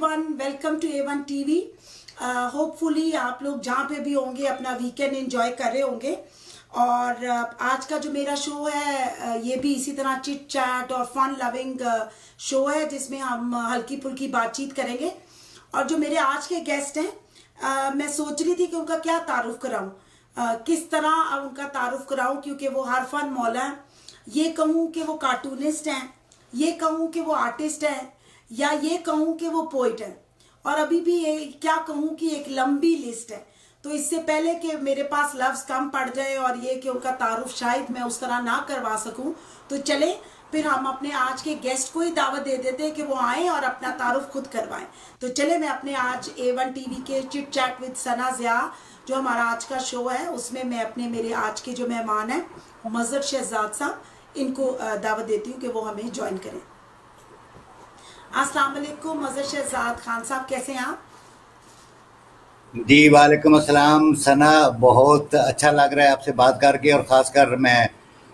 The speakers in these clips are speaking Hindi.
Everyone, welcome to A1 TV. Hopefully आप लोग जहाँ पे भी होंगे अपना वीकेंड एंजॉय कर रहे होंगे। और आज का जो मेरा शो है ये भी इसी तरह चिट चैट और फन लविंग शो है, जिसमें हम हल्की फुल्की बातचीत करेंगे। और जो मेरे आज के गेस्ट हैं, मैं सोच रही थी कि उनका क्या तारुफ कराऊं, किस तरह उनका तारुफ कराऊं, क्योंकि वो हरफन मौला हैं। ये कहूँ कि वो कार्टूनिस्ट हैं, ये कहूँ कि वो आर्टिस्ट हैं, या ये कहूँ कि वो पोइट है, और अभी भी ये क्या कहूँ कि एक लंबी लिस्ट है। तो इससे पहले कि मेरे पास लफ्ज़ कम पड़ जाए और ये कि उनका तारुफ शायद मैं उस तरह ना करवा सकूं, तो चले फिर हम अपने आज के गेस्ट को ही दावत दे देते हैं कि वो आएँ और अपना तारुफ खुद करवाएं। तो चले मैं अपने आज A1 टीवी के चिट चैट विद सना ज़िया, जो हमारा आज का शो है, उसमें मैं अपने मेरे आज के जो मेहमान हैं मज़हर शहजाद साहब, इनको दावत देती हूँ कि वो हमें ज्वाइन करें। अस्सलाम वालेकुम मज़हर शहजाद खान साहब, कैसे हैं आप? जी वालेकुम अस्सलाम सना। बहुत अच्छा लग रहा है आपसे बात करके, और ख़ासकर मैं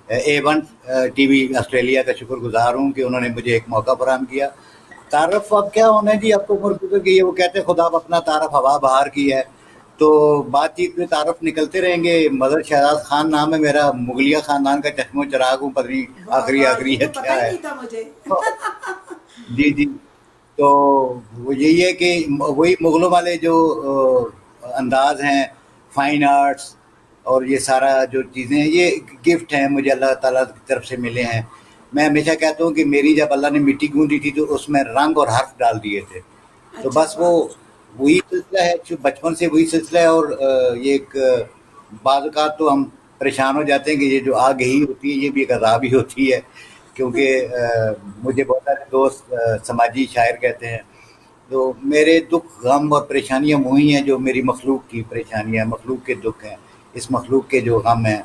A1 टीवी ऑस्ट्रेलिया का शुक्रगुजार हूँ कि उन्होंने मुझे एक मौका फराहम किया। तारफ़ अब क्या होना है जी, अब तो उम्र गुजर गई है। वो कहते हैं खुदा अपना तारफ़ हवा बहार की है, तो बातचीत में तारफ़ निकलते रहेंगे। मदर शहजाद खान नाम है मेरा, मुगलिया ख़ानदान का चश्मो चराग हूँ, पता नहीं वाह आखिरी वाह, आखिरी ये है तो पता क्या ही है। नहीं था मुझे। जी, जी। तो वो यही है कि वही मुग़लों वाले जो अंदाज़ हैं, फ़ाइन आर्ट्स और ये सारा जो चीज़ें हैं, ये गिफ्ट हैं मुझे अल्लाह ताला की तरफ से मिले हैं। मैं हमेशा कहता हूँ कि मेरी जब अल्लाह ने मिट्टी गूँथी थी तो उसमें रंग और हर्फ डाल दिए थे। तो अच्छा, बस वो वाह। वही सिलसिला है, जो बचपन से वही सिलसिला है। और ये एक बाज़ औक़ात तो हम परेशान हो जाते हैं कि ये जो आग ही होती है, ये भी एक अज़ाब ही होती है, क्योंकि मुझे बहुत सारे दोस्त समाजी शायर कहते हैं। तो मेरे दुख, गम और परेशानियाँ वही हैं जो मेरी मखलूक की परेशानियाँ, मखलूक के दुख हैं, इस मखलूक के जो गम हैं।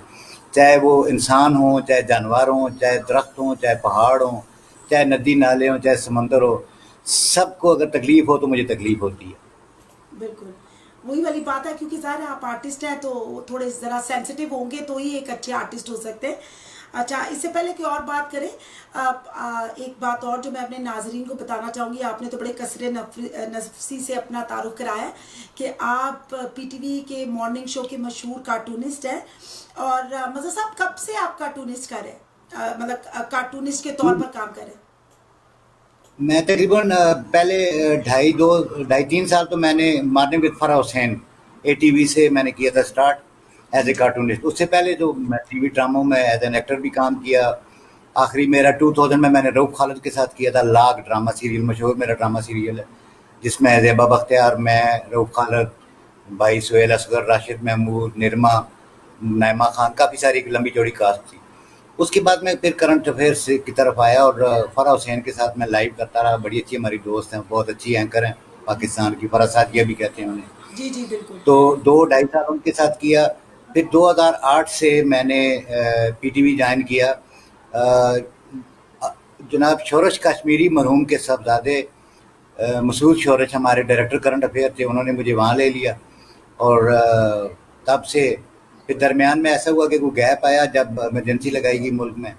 चाहे वो इंसान हों, चाहे जानवर हों, चाहे दरख्त हों, चाहे पहाड़ हों, चाहे नदी नाले हों, चाहे समंदर हो, सबको अगर तकलीफ़ हो तो मुझे तकलीफ़ होती है। बिल्कुल वही वाली बात है, क्योंकि ज़ाहिर है आप आर्टिस्ट हैं तो थोड़े ज़रा सेंसिटिव होंगे तो ही एक अच्छे आर्टिस्ट हो सकते हैं। अच्छा, इससे पहले कि और बात करें, एक बात और जो मैं अपने नाजरीन को बताना चाहूँगी, आपने तो बड़े कसरे नफसी से अपना तारुफ कराया है कि आप PTV के मॉर्निंग शो के मशहूर कार्टूनिस्ट हैं। और मज़हर साहब, कब से आप कार्टूनिस्ट कर रहे हैं, मतलब कार्टूनिस्ट के तौर पर काम कर रहे हैं? मैं तकरीबन पहले ढाई 3 साल तो मैंने morning with Farah Hussain ATV से मैंने किया था स्टार्ट एज ए कार्टूनिस्ट। उससे पहले जो मैं टीवी ड्रामों में एज एन एक्टर भी काम किया। आखिरी मेरा 2000 में मैंने रऊफ़ खालिद के साथ किया था लाग ड्रामा सीरियल, मशहूर मेरा ड्रामा सीरियल है, जिसमें ज़ेबा बख्तियार, मैं, रऊफ़ खालिद, भाई सुहेल असगर, राशिद महमूद, निरमा, नईमा खान, काफ़ी सारी एक लंबी चौड़ी कास्ट थी। उसके बाद मैं फिर करंट अफेयर्स की तरफ आया, और फ़राह हुसैन के साथ मैं लाइव करता रहा। बड़ी अच्छी हमारी दोस्त हैं, बहुत अच्छी एंकर हैं पाकिस्तान की, फ़राह सादिया भी कहते हैं उन्हें। जी जी, बिल्कुल। तो 2 ढाई साल उनके साथ किया। फिर 2008 से मैंने PTV जॉइन किया। जनाब शोरश कश्मीरी मरहूम के साहबज़ादे मसूद शोरश हमारे डायरेक्टर करंट अफेयर थे, उन्होंने मुझे वहाँ ले लिया। और तब से फिर दरमियान में ऐसा हुआ कि कोई गैप आया जब इमरजेंसी लगाई गई मुल्क में।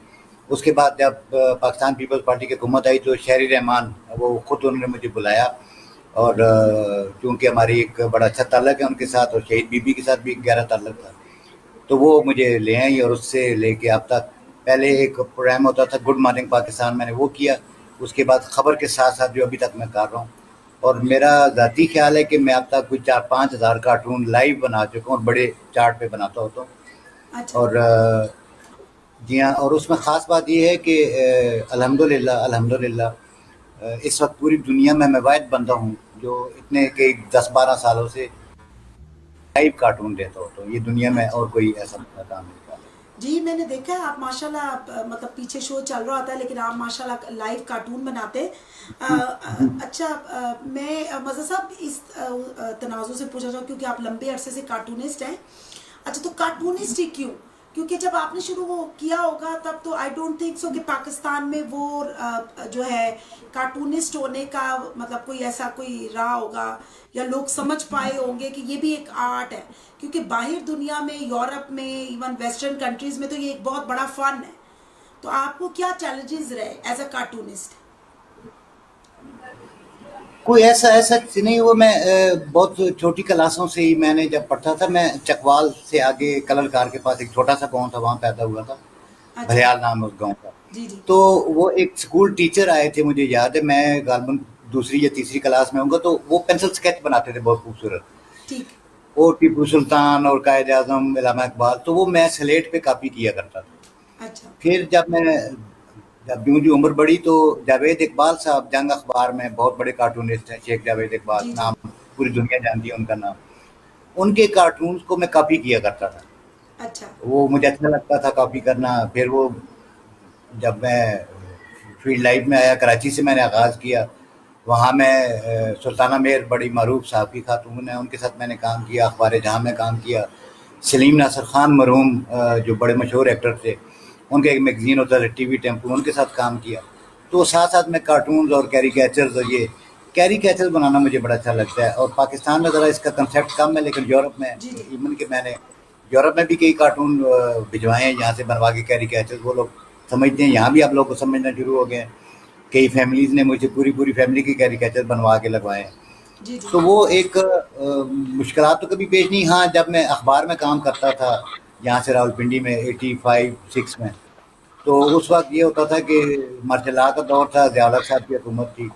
उसके बाद जब पाकिस्तान पीपल्स पार्टी की हुकूमत आई तो शहरी रहमान वो खुद उन्होंने मुझे बुलाया। और चूँकि हमारी एक बड़ा अच्छा ताल्लुक है उनके साथ, और शहीद बीबी के साथ भी एक गहरा ताल्लुक था, तो वो मुझे ले आई। और उससे लेके अब तक, पहले एक प्रोग्राम होता था गुड मॉर्निंग पाकिस्तान, मैंने वो किया। उसके बाद खबर के साथ साथ जो अभी तक मैं कर रहा हूँ। और मेरा ज़ाती ख्याल है कि मैं अब तक कुछ 4-5 हज़ार कार्टून लाइव बना चुका हूँ, और बड़े चार्ट पे बनाता होता हूँ। अच्छा। और जी हाँ, और उसमें ख़ास बात ये है कि अल्हम्दुलिल्लाह अल्हम्दुलिल्लाह इस वक्त पूरी दुनिया में मैं वाहिद बंदा हूँ जो इतने के 10-12 सालों से लाइव कार्टून देता होता हूँ। ये दुनिया में अच्छा और कोई ऐसा बंदा काम नहीं कर। जी, मैंने देखा है आप माशाल्लाह, मतलब पीछे शो चल रहा होता है लेकिन आप माशाल्लाह लाइव कार्टून बनाते हैं। अच्छा, मैं मज़हर साहब इस तनाज़ुर से पूछना चाहूँ, क्योंकि आप लंबे अरसे से कार्टूनिस्ट हैं। अच्छा, तो कार्टूनिस्ट ही क्यों? क्योंकि जब आपने शुरू वो किया होगा तब तो आई डोंट थिंक सो कि पाकिस्तान में वो जो है कार्टूनिस्ट होने का मतलब कोई ऐसा कोई रहा होगा, या लोग समझ पाए होंगे कि ये भी एक आर्ट है। क्योंकि बाहर दुनिया में, यूरोप में, इवन वेस्टर्न कंट्रीज में तो ये एक बहुत बड़ा फन है। तो आपको क्या चैलेंजेस रहे एज अ कार्टूनिस्ट? कोई ऐसा ऐसा नहीं, वो मैं बहुत छोटी क्लासों से ही मैंने जब पढ़ता था, मैं चकवाल से आगे कलरकार के पास एक छोटा सा गांव था, वहाँ पैदा हुआ था। अच्छा। भलियाल नाम है उस गांव का। जी जी। तो वो एक स्कूल टीचर आए थे, मुझे याद है, मैं गालबन दूसरी या तीसरी क्लास में होऊंगा, तो वो पेंसिल स्केच बनाते थे बहुत खूबसूरत। ठीक। वो टीपू सुल्तान और कायद आजम इलामा इकबाल, तो वो मैं स्लेट पे कॉपी किया करता था। अच्छा। फिर जब यूं जी उम्र बढ़ी तो जावेद इकबाल साहब जंग अखबार में बहुत बड़े कार्टूनिस्ट हैं, शेख जावेद इकबाल जी जी। नाम, पूरी दुनिया जानती है उनका नाम। उनके कार्टून्स को मैं कॉपी किया करता था। अच्छा। वो मुझे अच्छा लगता था कॉपी करना। फिर वो जब मैं फील्ड लाइफ में आया, कराची से मैंने आगाज़ किया। वहाँ मैं सुल्ताना मेहर बड़ी मरूफ साहब खातून है, उनके साथ मैंने काम किया, अखबार जहाँ में काम किया। सलीम नासर खान मरहूम जो बड़े मशहूर एक्टर थे, उनका एक मैगज़ीन होता था टीवी टेम्पो, उनके साथ काम किया। तो साथ साथ में कार्टून्स और कैरिकेचर्स, और ये कैरिकेचर्स बनाना मुझे बड़ा अच्छा लगता है। और पाकिस्तान में ज़रा इसका कंसेप्ट कम है, लेकिन यूरोप में, जी जी। इवन के मैंने यूरोप में भी कई कार्टून भिजवाए हैं यहाँ से बनवा के, कैरिकेचर्स। वो लोग समझते हैं, यहाँ भी आप लोग को समझना शुरू हो गए हैं। कई फैमिलीज़ ने मुझे पूरी पूरी फैमिली के कैरिकेचर बनवा के लगवाए हैं। जी जी। तो वो एक मुश्किलात तो कभी पेश नहीं। हाँ, जब मैं अखबार में काम करता था यहाँ से रावलपिंडी में 85-86 में, तो उस वक्त ये होता था कि मार्शल का दौर था, ज़ियाउल हक साहब की हुकूमत थी।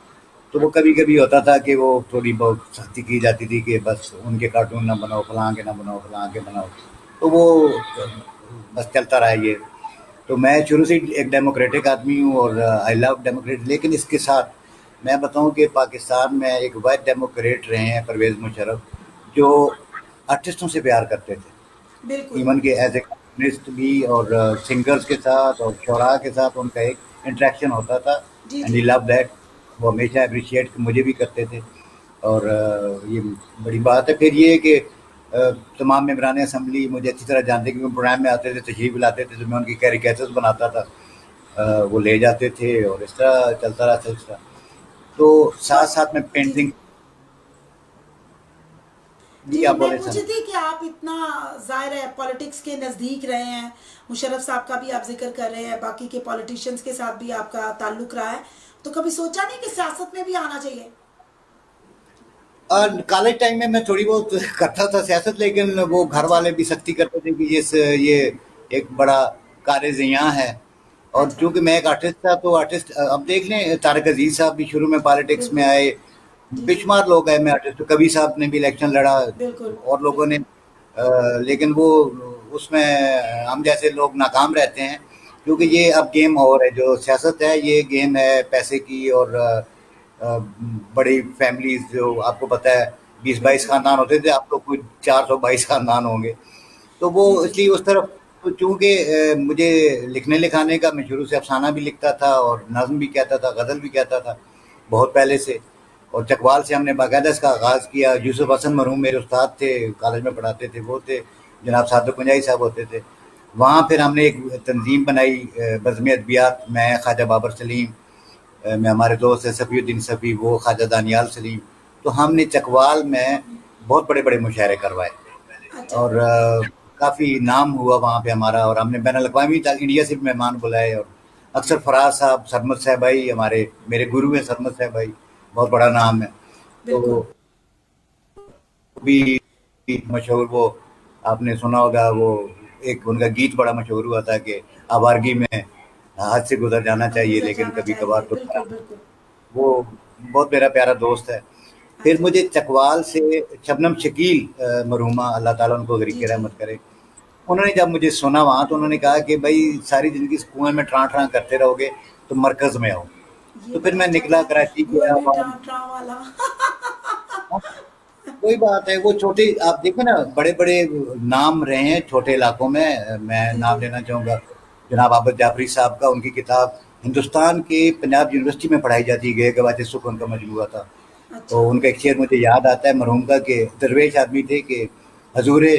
तो वो कभी कभी होता था कि वो थोड़ी बहुत सख्ती की जाती थी कि बस उनके कार्टून ना बनाओ, फलां के ना बनाओ, फलां के बनाओ। तो वो बस चलता रहा ये। तो मैं शुरू से ही एक डेमोक्रेटिक आदमी हूँ और आई लव डेमोक्रेट। लेकिन इसके साथ मैं बताऊँ कि पाकिस्तान में एक वाइड डेमोक्रेट रहे हैं परवेज़ मुशर्रफ, जो आर्टिस्टों से प्यार करते थे। बिल्कुल। इवन के एज ए कम्युनिस्ट भी, और सिंगर्स के साथ और शोरा के साथ उनका एक इंटरेक्शन होता था। जी एंड ही जी। Love that. वो हमेशा अप्रिशिएट मुझे भी करते थे। और ये बड़ी बात है। फिर ये है कि तमाम मेम्बरान असम्बली मुझे अच्छी तरह जानते, क्योंकि प्रोग्राम में आते थे, तशरीफ़ लाते थे, तो मैं उनकी कैरिकेचर्स बनाता था। वो ले जाते थे और इस तरह चलता रहा सिलसिला। तो तो साथ साथ में जी जी। पेंटिंग भी, जी आप मैं बोले पूछ सन। रही थी कि आप इतना ज़ाहिर है पॉलिटिक्स के नज़दीक रहे हैं, मुशर्रफ साहब का भी आप जिक्र कर रहे हैं, बाकी के पॉलिटिशियंस के साथ भी आपका ताल्लुक रहा है, तो कभी सोचा नहीं कि सियासत में भी आना चाहिए? कॉलेज टाइम में मैं थोड़ी बहुत करता था सियासत, लेकिन वो घर अच्छा। वाले भी सख्ती करते थे कि ये एक बड़ा कारज़ियाँ है। और अच्छा। चूंकि मैं एक आर्टिस्ट था, तो आर्टिस्ट, अब देख लें, तारक अजीज साहब भी शुरू में पॉलिटिक्स में बिल्कुल। आए। जी जी। बेशुमार लोग आए, मैं आर्टिस्ट, तो कबीर साहब ने भी इलेक्शन लड़ा, बिल्कुल। और लोगों ने, बिल्कुल। लेकिन वो उसमें हम जैसे लोग नाकाम रहते हैं। क्योंकि बिल्कुल। ये अब गेम और है, जो सियासत है ये गेम है पैसे की। और बड़ी फैमिलीज, जो आपको पता है 20-22 बिल्कुल। खानदान होते थे, आप लोग कुछ 422 खानदान होंगे। तो वो जी जी। इसलिए उस तरफ, तो चूँकि मुझे लिखने लिखाने का, मैं शुरू से अफसाना भी लिखता था और नज़्म भी कहता था, गज़ल भी कहता था बहुत पहले से। और चकवाल से हमने बाकायदा इसका आगाज़ किया। यूसुफ हसन मरहूम मेरे उस्ताद थे, कॉलेज में पढ़ाते थे, वो थे जनाब सादुक कुंजाई साहब होते थे। वहाँ फिर हमने एक तंजीम बनाई, बज़्म अदबियात, मैं, ख्वाजा बाबर सलीम, में हमारे दोस्त हैं सफ़ीउद्दीन सफ़ी, वो ख्वाजा दानियाल सलीम। तो हमने चकवाल में बहुत बड़े बड़े मुशायरे करवाए। अच्छा। और काफ़ी नाम हुआ वहाँ पे हमारा, और हमने बैन अवी तक इंडिया से भी मेहमान बुलाए। और अक्सर फराज साहब, सरमद साहब भाई, हमारे मेरे गुरु हैं सरमद साहब भाई, बहुत बड़ा नाम है। बिल्कुल। तो भी मशहूर, वो आपने सुना होगा, वो एक उनका गीत बड़ा मशहूर हुआ था कि आवारगी में हाथ से गुजर जाना अब चाहिए, गुजर लेकिन जाना कभी कभार चाहिए, तो। बिल्कुल बिल्कुल। वो बहुत मेरा प्यारा दोस्त है। फिर अच्छा। मुझे चकवाल से शबनम शकील, मरहुमा, अल्लाह ताला उनको जी गरीक जी। रहमत करे, उन्होंने जब मुझे सुना वहाँ, तो उन्होंने कहा कि भाई सारी ज़िंदगी इस कुएँ में ट्रां-ट्रां करते रहोगे, तो मरकज़ में आओ। ये तो फिर बड़ा मैं अच्छा निकला, था। कराची कुएं गया में वहाँ। टाँ टाँ वाला। वही बात है, वो छोटे, आप देखें ना, बड़े-बड़े नाम रहे हैं छोटे इलाकों में। मैं जी नाम जी। लेना चाहूँगा जनाब आबद जाफ़री साहब का। उनकी किताब हिंदुस्तान के पंजाब यूनिवर्सिटी में पढ़ाई जाती है, गए गवाचे सुख उनका मजमूआ था। तो अच्छा। उनका एक शेर मुझे याद आता है मरहूम का, कि दरवेश आदमी थे कि हजूरे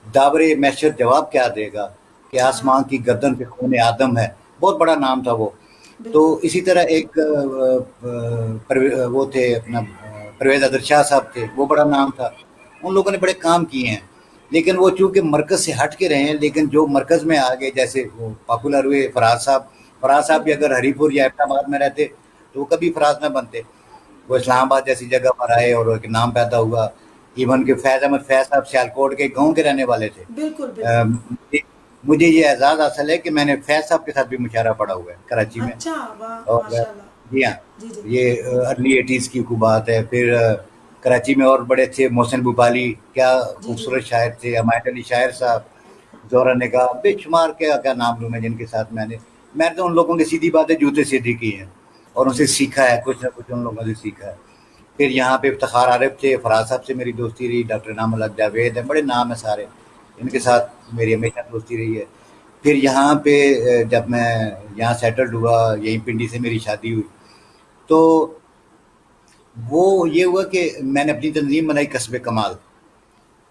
दावरे महशर जवाब क्या देगा, कि हाँ। आसमां की गर्दन पे खून आदम है। बहुत बड़ा नाम था वो। तो बिल्कुल। इसी तरह एक वो थे अपना परवेज़ अदर शाह साहब थे, वो बड़ा नाम था। उन लोगों ने बड़े काम किए हैं। लेकिन वो चूँकि मरकज़ से हट के रहे हैं, लेकिन जो मरकज़ में आ गए, जैसे वो पॉपुलर हुए फराज साहब। फराज साहब भी बिल्कुल। अगर हरीपुर या एबटाबाद में रहते, तो वो कभी फराज ना बनते। वो इस्लामाबाद जैसी जगह पर आए और एक नाम पैदा हुआ। इवन के फैज़ अहमद फैज़ साहब सियालकोट के गाँव के रहने वाले थे। बिल्कुल बिल्कुल। मुझे मुझे ये एजाज़ हासिल है कि मैंने फैज़ साहब के साथ भी मुशायरा पढ़ा हुआ है कराची में। अच्छा, वाह और माशाल्लाह। जी हाँ, जी जी। ये अर्ली 80s की बात है। फिर कराची में और बड़े थे मोहसिन भूपाली, क्या जी जी। खूबसूरत शायर थे, हमायत अली शायर साहब, ज़ोहरा निगाह, बेशुमार क्या क्या नाम लूँ मैं जिनके साथ मैंने तो उन लोगों की सीधी बातें जूते सीधी की हैं और जी उनसे सीखा है, कुछ ना कुछ उन लोगों से सीखा है। फिर यहाँ पे इफ्तिखार आरिफ थे, फराज साहब से मेरी दोस्ती रही, डॉक्टर इनाम अल जावेद हैं, बड़े नाम हैं सारे, इनके जी जी। साथ मेरी हमेशा दोस्ती रही है। फिर यहाँ पे जब मैं यहाँ सेटल्ड हुआ, यहीं पिंडी से मेरी शादी हुई, तो वो ये हुआ कि मैंने अपनी तंज़ीम बनाई कस्बे कमाल।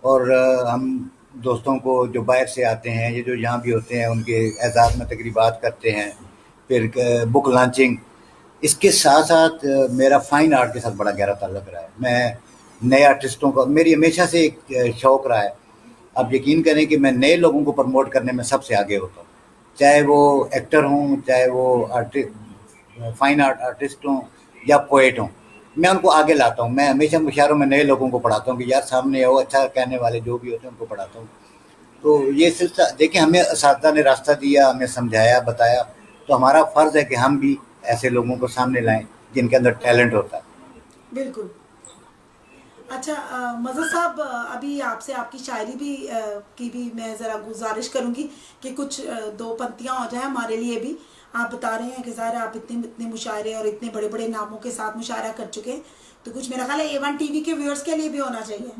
और हम दोस्तों को जो बाहर से आते हैं, ये जो यहाँ भी होते हैं, उनके एज़ाज़ में तकरीबात करते हैं। फिर बुक लॉन्चिंग, इसके साथ-साथ मेरा फ़ाइन आर्ट के साथ बड़ा गहरा ताल्लुक़ रहा है। मैं नए आर्टिस्टों को, मेरी हमेशा से एक शौक रहा है। आप यकीन करें कि मैं नए लोगों को प्रमोट करने में सबसे आगे होता हूँ। चाहे वो एक्टर हों, चाहे वो फ़ाइन आर्ट आर्टिस्ट हों या पोएट हों, मैं उनको आगे लाता हूँ। मैं हमेशा मुशायरों में नए लोगों को पढ़ाता हूँ कि यार सामने आओ, अच्छा कहने वाले जो भी होते हैं उनको पढ़ाता हूँ। तो ये सिलसिला देखिए, हमें असातिज़ा ने रास्ता दिया, हमें समझाया, बताया, तो हमारा फ़र्ज़ है कि हम भी ऐसे लोगों को सामने लाएँ जिनके अंदर टैलेंट होता है। बिल्कुल। अच्छा, मज़हर साहब, अभी आपसे आपकी शायरी भी की भी मैं ज़रा गुजारिश करूँगी कि कुछ दो पंक्तियाँ हो जाए हमारे लिए भी। आप बता रहे हैं कि ज़ाहिर है आप इतने इतने मुशायरे और इतने बड़े बड़े नामों के साथ मुशायरा कर चुके हैं, तो कुछ मेरा ख्याल है A1 टीवी के व्यूअर्स के लिए भी होना चाहिए।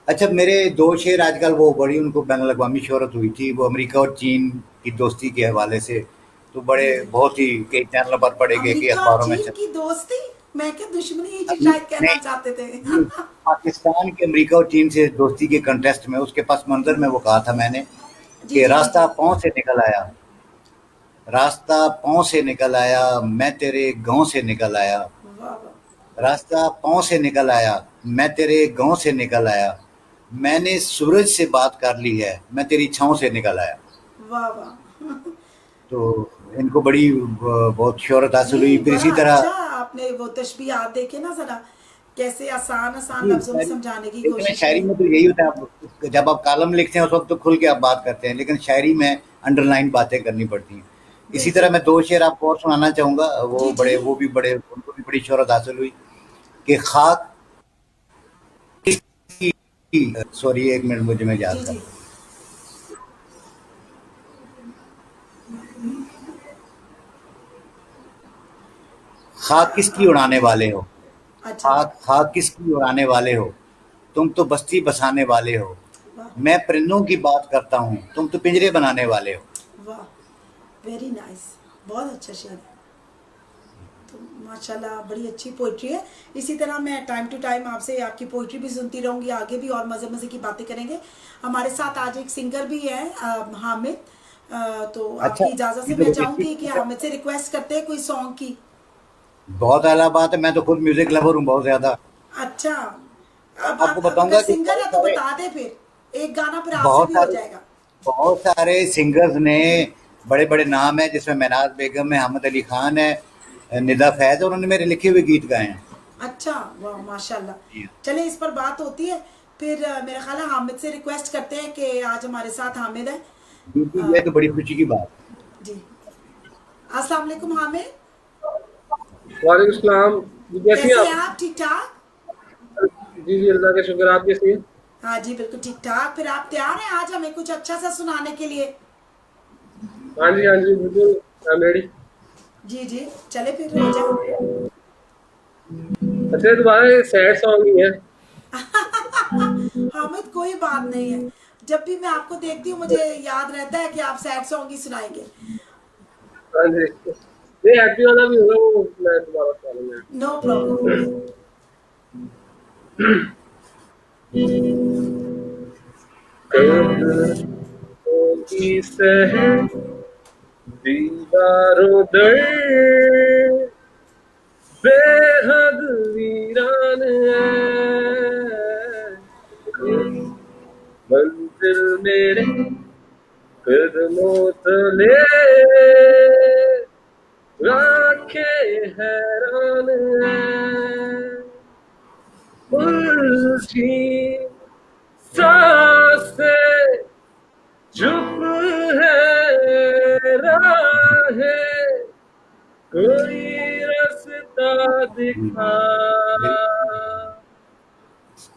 अच्छा, मेरे 2 शेर आजकल वो बड़ी उनको बैनुल-अक़वामी शोहरत हुई थी, वो अमेरिका और चीन की दोस्ती के हवाले से, तो बड़े जी जी। बहुत ही कई चैनलों पर पढ़े गए, कई अमेरिका और अखबारों में चीन छपे। की दोस्ती, मैं क्या दुश्मनी ही अभी शायद कहना नहीं, चाहते थे। ये पाकिस्तान के अमेरिका और चीन से दोस्ती के कॉन्टेस्ट में उसके पस मंज़र में वो कहा था मैंने जी कि जी जी जी। रास्ता पाँव से निकल आया, रास्ता पाँव से निकल आया, मैं तेरे गाँव से निकल आया। वाह वाह। रास्ता पाँव से निकल आया, मैं तेरे गाँव से निकल आया। मैंने सूरज से बात कर ली है, मैं तेरी छाँव से निकल आया। वाह वाह। तो इनको बड़ी बहुत शोहरत हासिल हुई। नहीं, फिर बड़ा इसी तरह अच्छा आपने वो तशबीहात देखे ना जरा, कैसे आसान आसान जी, लफ्जों में शायरी समझाने की लेकिन कोशिश की शायरी है। में तो यही होता है, आप जब आप कॉलम लिखते हैं उस वक़्त तो खुल के आप बात करते हैं, लेकिन शायरी में अंडरलाइन बातें करनी पड़ती हैं। इसी तरह बिल्कुल। मैं 2 शेर आपको और सुनाना चाहूँगा, जी जी। वो भी बड़े उनको भी बड़ी शोहरत हासिल हुई कि खाक किसकी, सॉरी 1 मिनट मुझे मैं जी याद जी। कर, खाक किसकी उड़ाने वाले हो, अच्छा अच्छा। खाक खाक किसकी उड़ाने वाले हो, तुम तो बस्ती बसाने वाले हो। वाह मैं परिंदों की बात करता हूँ, तुम तो पिंजरे बनाने वाले हो। वाह। Very nice. बहुत अच्छा शेर है। तो माशाल्लाह बड़ी अच्छी पोइट्री है। इसी तरह मैं टाइम टू टाइम आपसे आपकी पोइट्री भी सुनती रहूँगी, आगे भी और मज़े मज़े की बातें करेंगे। हमारे साथ आज एक सिंगर भी है, हामिद। तो अच्छा, आपकी इजाज़त से मैं इधर एक चाहूँगी कि चीज़ हामिद से रिक्वेस्ट करते हैं कोई सॉन्ग की। बहुत आला बात है, मैं तो खुद म्यूज़िक लवर हूँ बहुत ज़्यादा। अच्छा, अब आपको आप अगर बताऊँगा कि सिंगर है तो बता दे, फिर एक गाना फिर आपसे बहुत भी हो सारे जाएगा। बहुत सारे सिंगर्स ने बड़े-बड़े नाम हैं, जिसमें महनाज़ बेगम है, हामिद अली खान है, निदा फैज़ है, उन्होंने मेरे लिखे हुए गीत गाए हैं। अच्छा, वाह माशाल्लाह। जी हाँ। चले इस पर बात होती है। फिर मेरा ख्याल है हामिद से रिक्वेस्ट करते हैं कि आज हमारे साथ हामिद है। बिल्कुल, ये अ, तो बड़ी खुशी की बात है। जी। अस्सलाम वालेकुम हामिद। वालेकुम सलाम जी, कैसी हैं कैसे हैं आप? आप? ठीक ठाक? जी जी, अल्लाह का शुक्र। आप कैसी हैं? हाँ जी, बिल्कुल ठीक ठाक। फिर आप तैयार हैं आज हमें कुछ अच्छा सा सुनाने के लिए? हाँ जी बिल्कुल, आई एम रेडी। जी जी। चले फिर हो जाए। अच्छा, ये तुम्हारा सैड सॉन्ग ही है। हामिद कोई बात नहीं है। जब भी मैं आपको देखती हूँ मुझे याद रहता है कि आप सैड सॉन्ग ही सुनाएंगे। हाँ जी, नहीं हैप्पी वाला भी होगा, वो मैं दोबारा सुना लूंगा। No problem. कब होगी सहर दीदारों दर, बेहद वीरान है मंजिल मेरे कदमों तले, राखे हैरान है उलझी सांसें, चुप है राहें, कोई रास्ता दिखा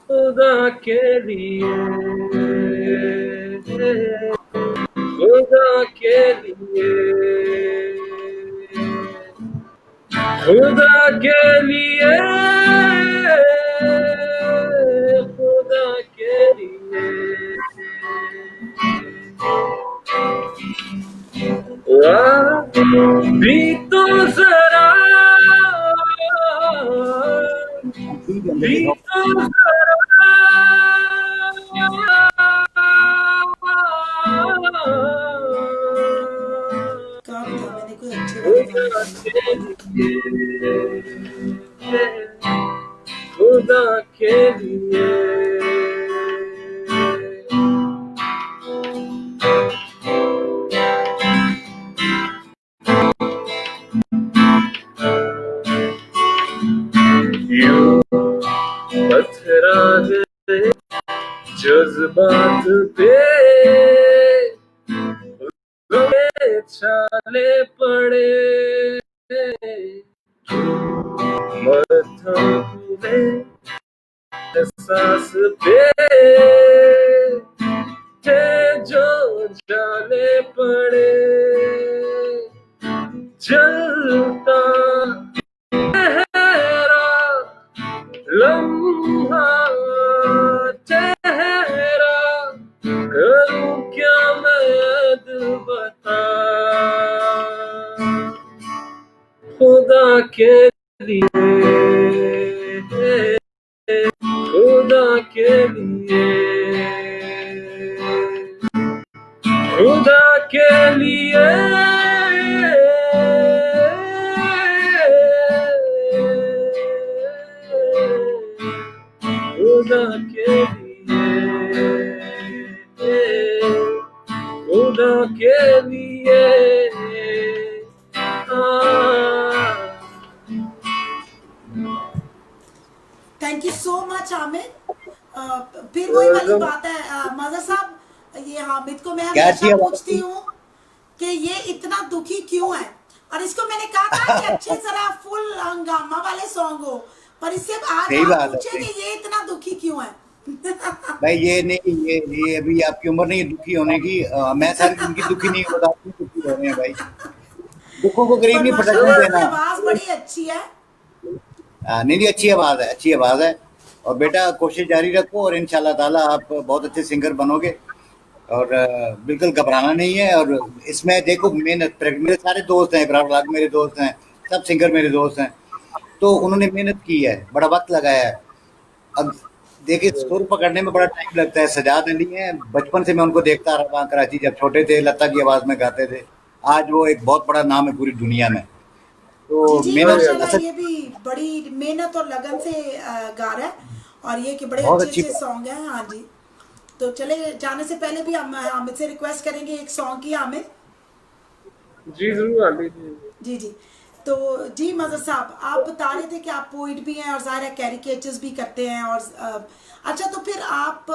खुदा के लिए, खुदा के लिए, खुदा के लिए, खुदा के लिए। वाह भी तो जरा, भी तो जरा, काम था, मैंने कोई अच्छे वाले गाने खुदा डाले। के लिए, खुदा के लिए। यूं पथरा गए जज्बात पे, छाले पड़े मत्थम हुए एहसास पे, थे जो जाले पड़े, जलता ठहरा लम्हा ठहरा, करूं क्या मैं दिल बता, खुदा के लिए, खुदा के लिए, खुदा के लिए, खुदा के लिए, खुदा के लिए। Thank you so much Aamir. फिर वही वाली बात है मजर साहब, ये हामिद को मैं क्या हमेशा थी आवाज पूछती की? हूँ कि ये इतना दुखी क्यों है, और इसको मैंने कहा था कि अच्छे जरा फुल हंगामा वाले सॉन्ग हो, पर इससे आज सही आप बात है पूछे सही। कि ये इतना दुखी क्यों है। भाई ये नहीं, ये अभी आपकी उम्र नहीं है दुखी होने की। मैं सारी जिंदगी दुखी नहीं होता, आप क्यों दुखी हो रहे हैं भाई? दुखों को करीब पर नहीं फटकने माशाल्लाह आपकी देना। आवाज बड़ी अच्छी है। नहीं नहीं, अच्छी आवाज है, अच्छी आवाज है। और बेटा कोशिश जारी रखो और इंशाल्लाह ताला आप बहुत अच्छे सिंगर बनोगे। और बिल्कुल घबराना नहीं है। और इसमें देखो मेहनत, मेरे सारे दोस्त हैं, इब्रार लाग मेरे दोस्त हैं, सब सिंगर मेरे दोस्त हैं। तो उन्होंने मेहनत की है, बड़ा वक्त लगाया है। अब देखिए सुर पकड़ने में बड़ा टाइम लगता है। सजाद अली हैं, बचपन से मैं उनको देखता रहा वहाँ कराची, जब छोटे थे लता की आवाज में गाते थे। आज वो एक बहुत बड़ा नाम है पूरी दुनिया में। तो जी जी मेहनत माशाल्लाह, असल ये भी बड़ी मेहनत और लगन से गा रहा है, और ये कि बड़े बहुत अच्छे अच्छी अच्छे बात। सॉन्ग हैं। हाँ जी। तो चले जाने से पहले भी हम हामिद से रिक्वेस्ट करेंगे एक सॉन्ग की। हामिद जी जरूर आंटी जी। जी जी। तो जी मजर साहब, आप बता रहे थे कि आप पोइट भी हैं और ज़ाहिर है कैरिकेचर्स भी करते हैं, और अच्छा तो फिर आप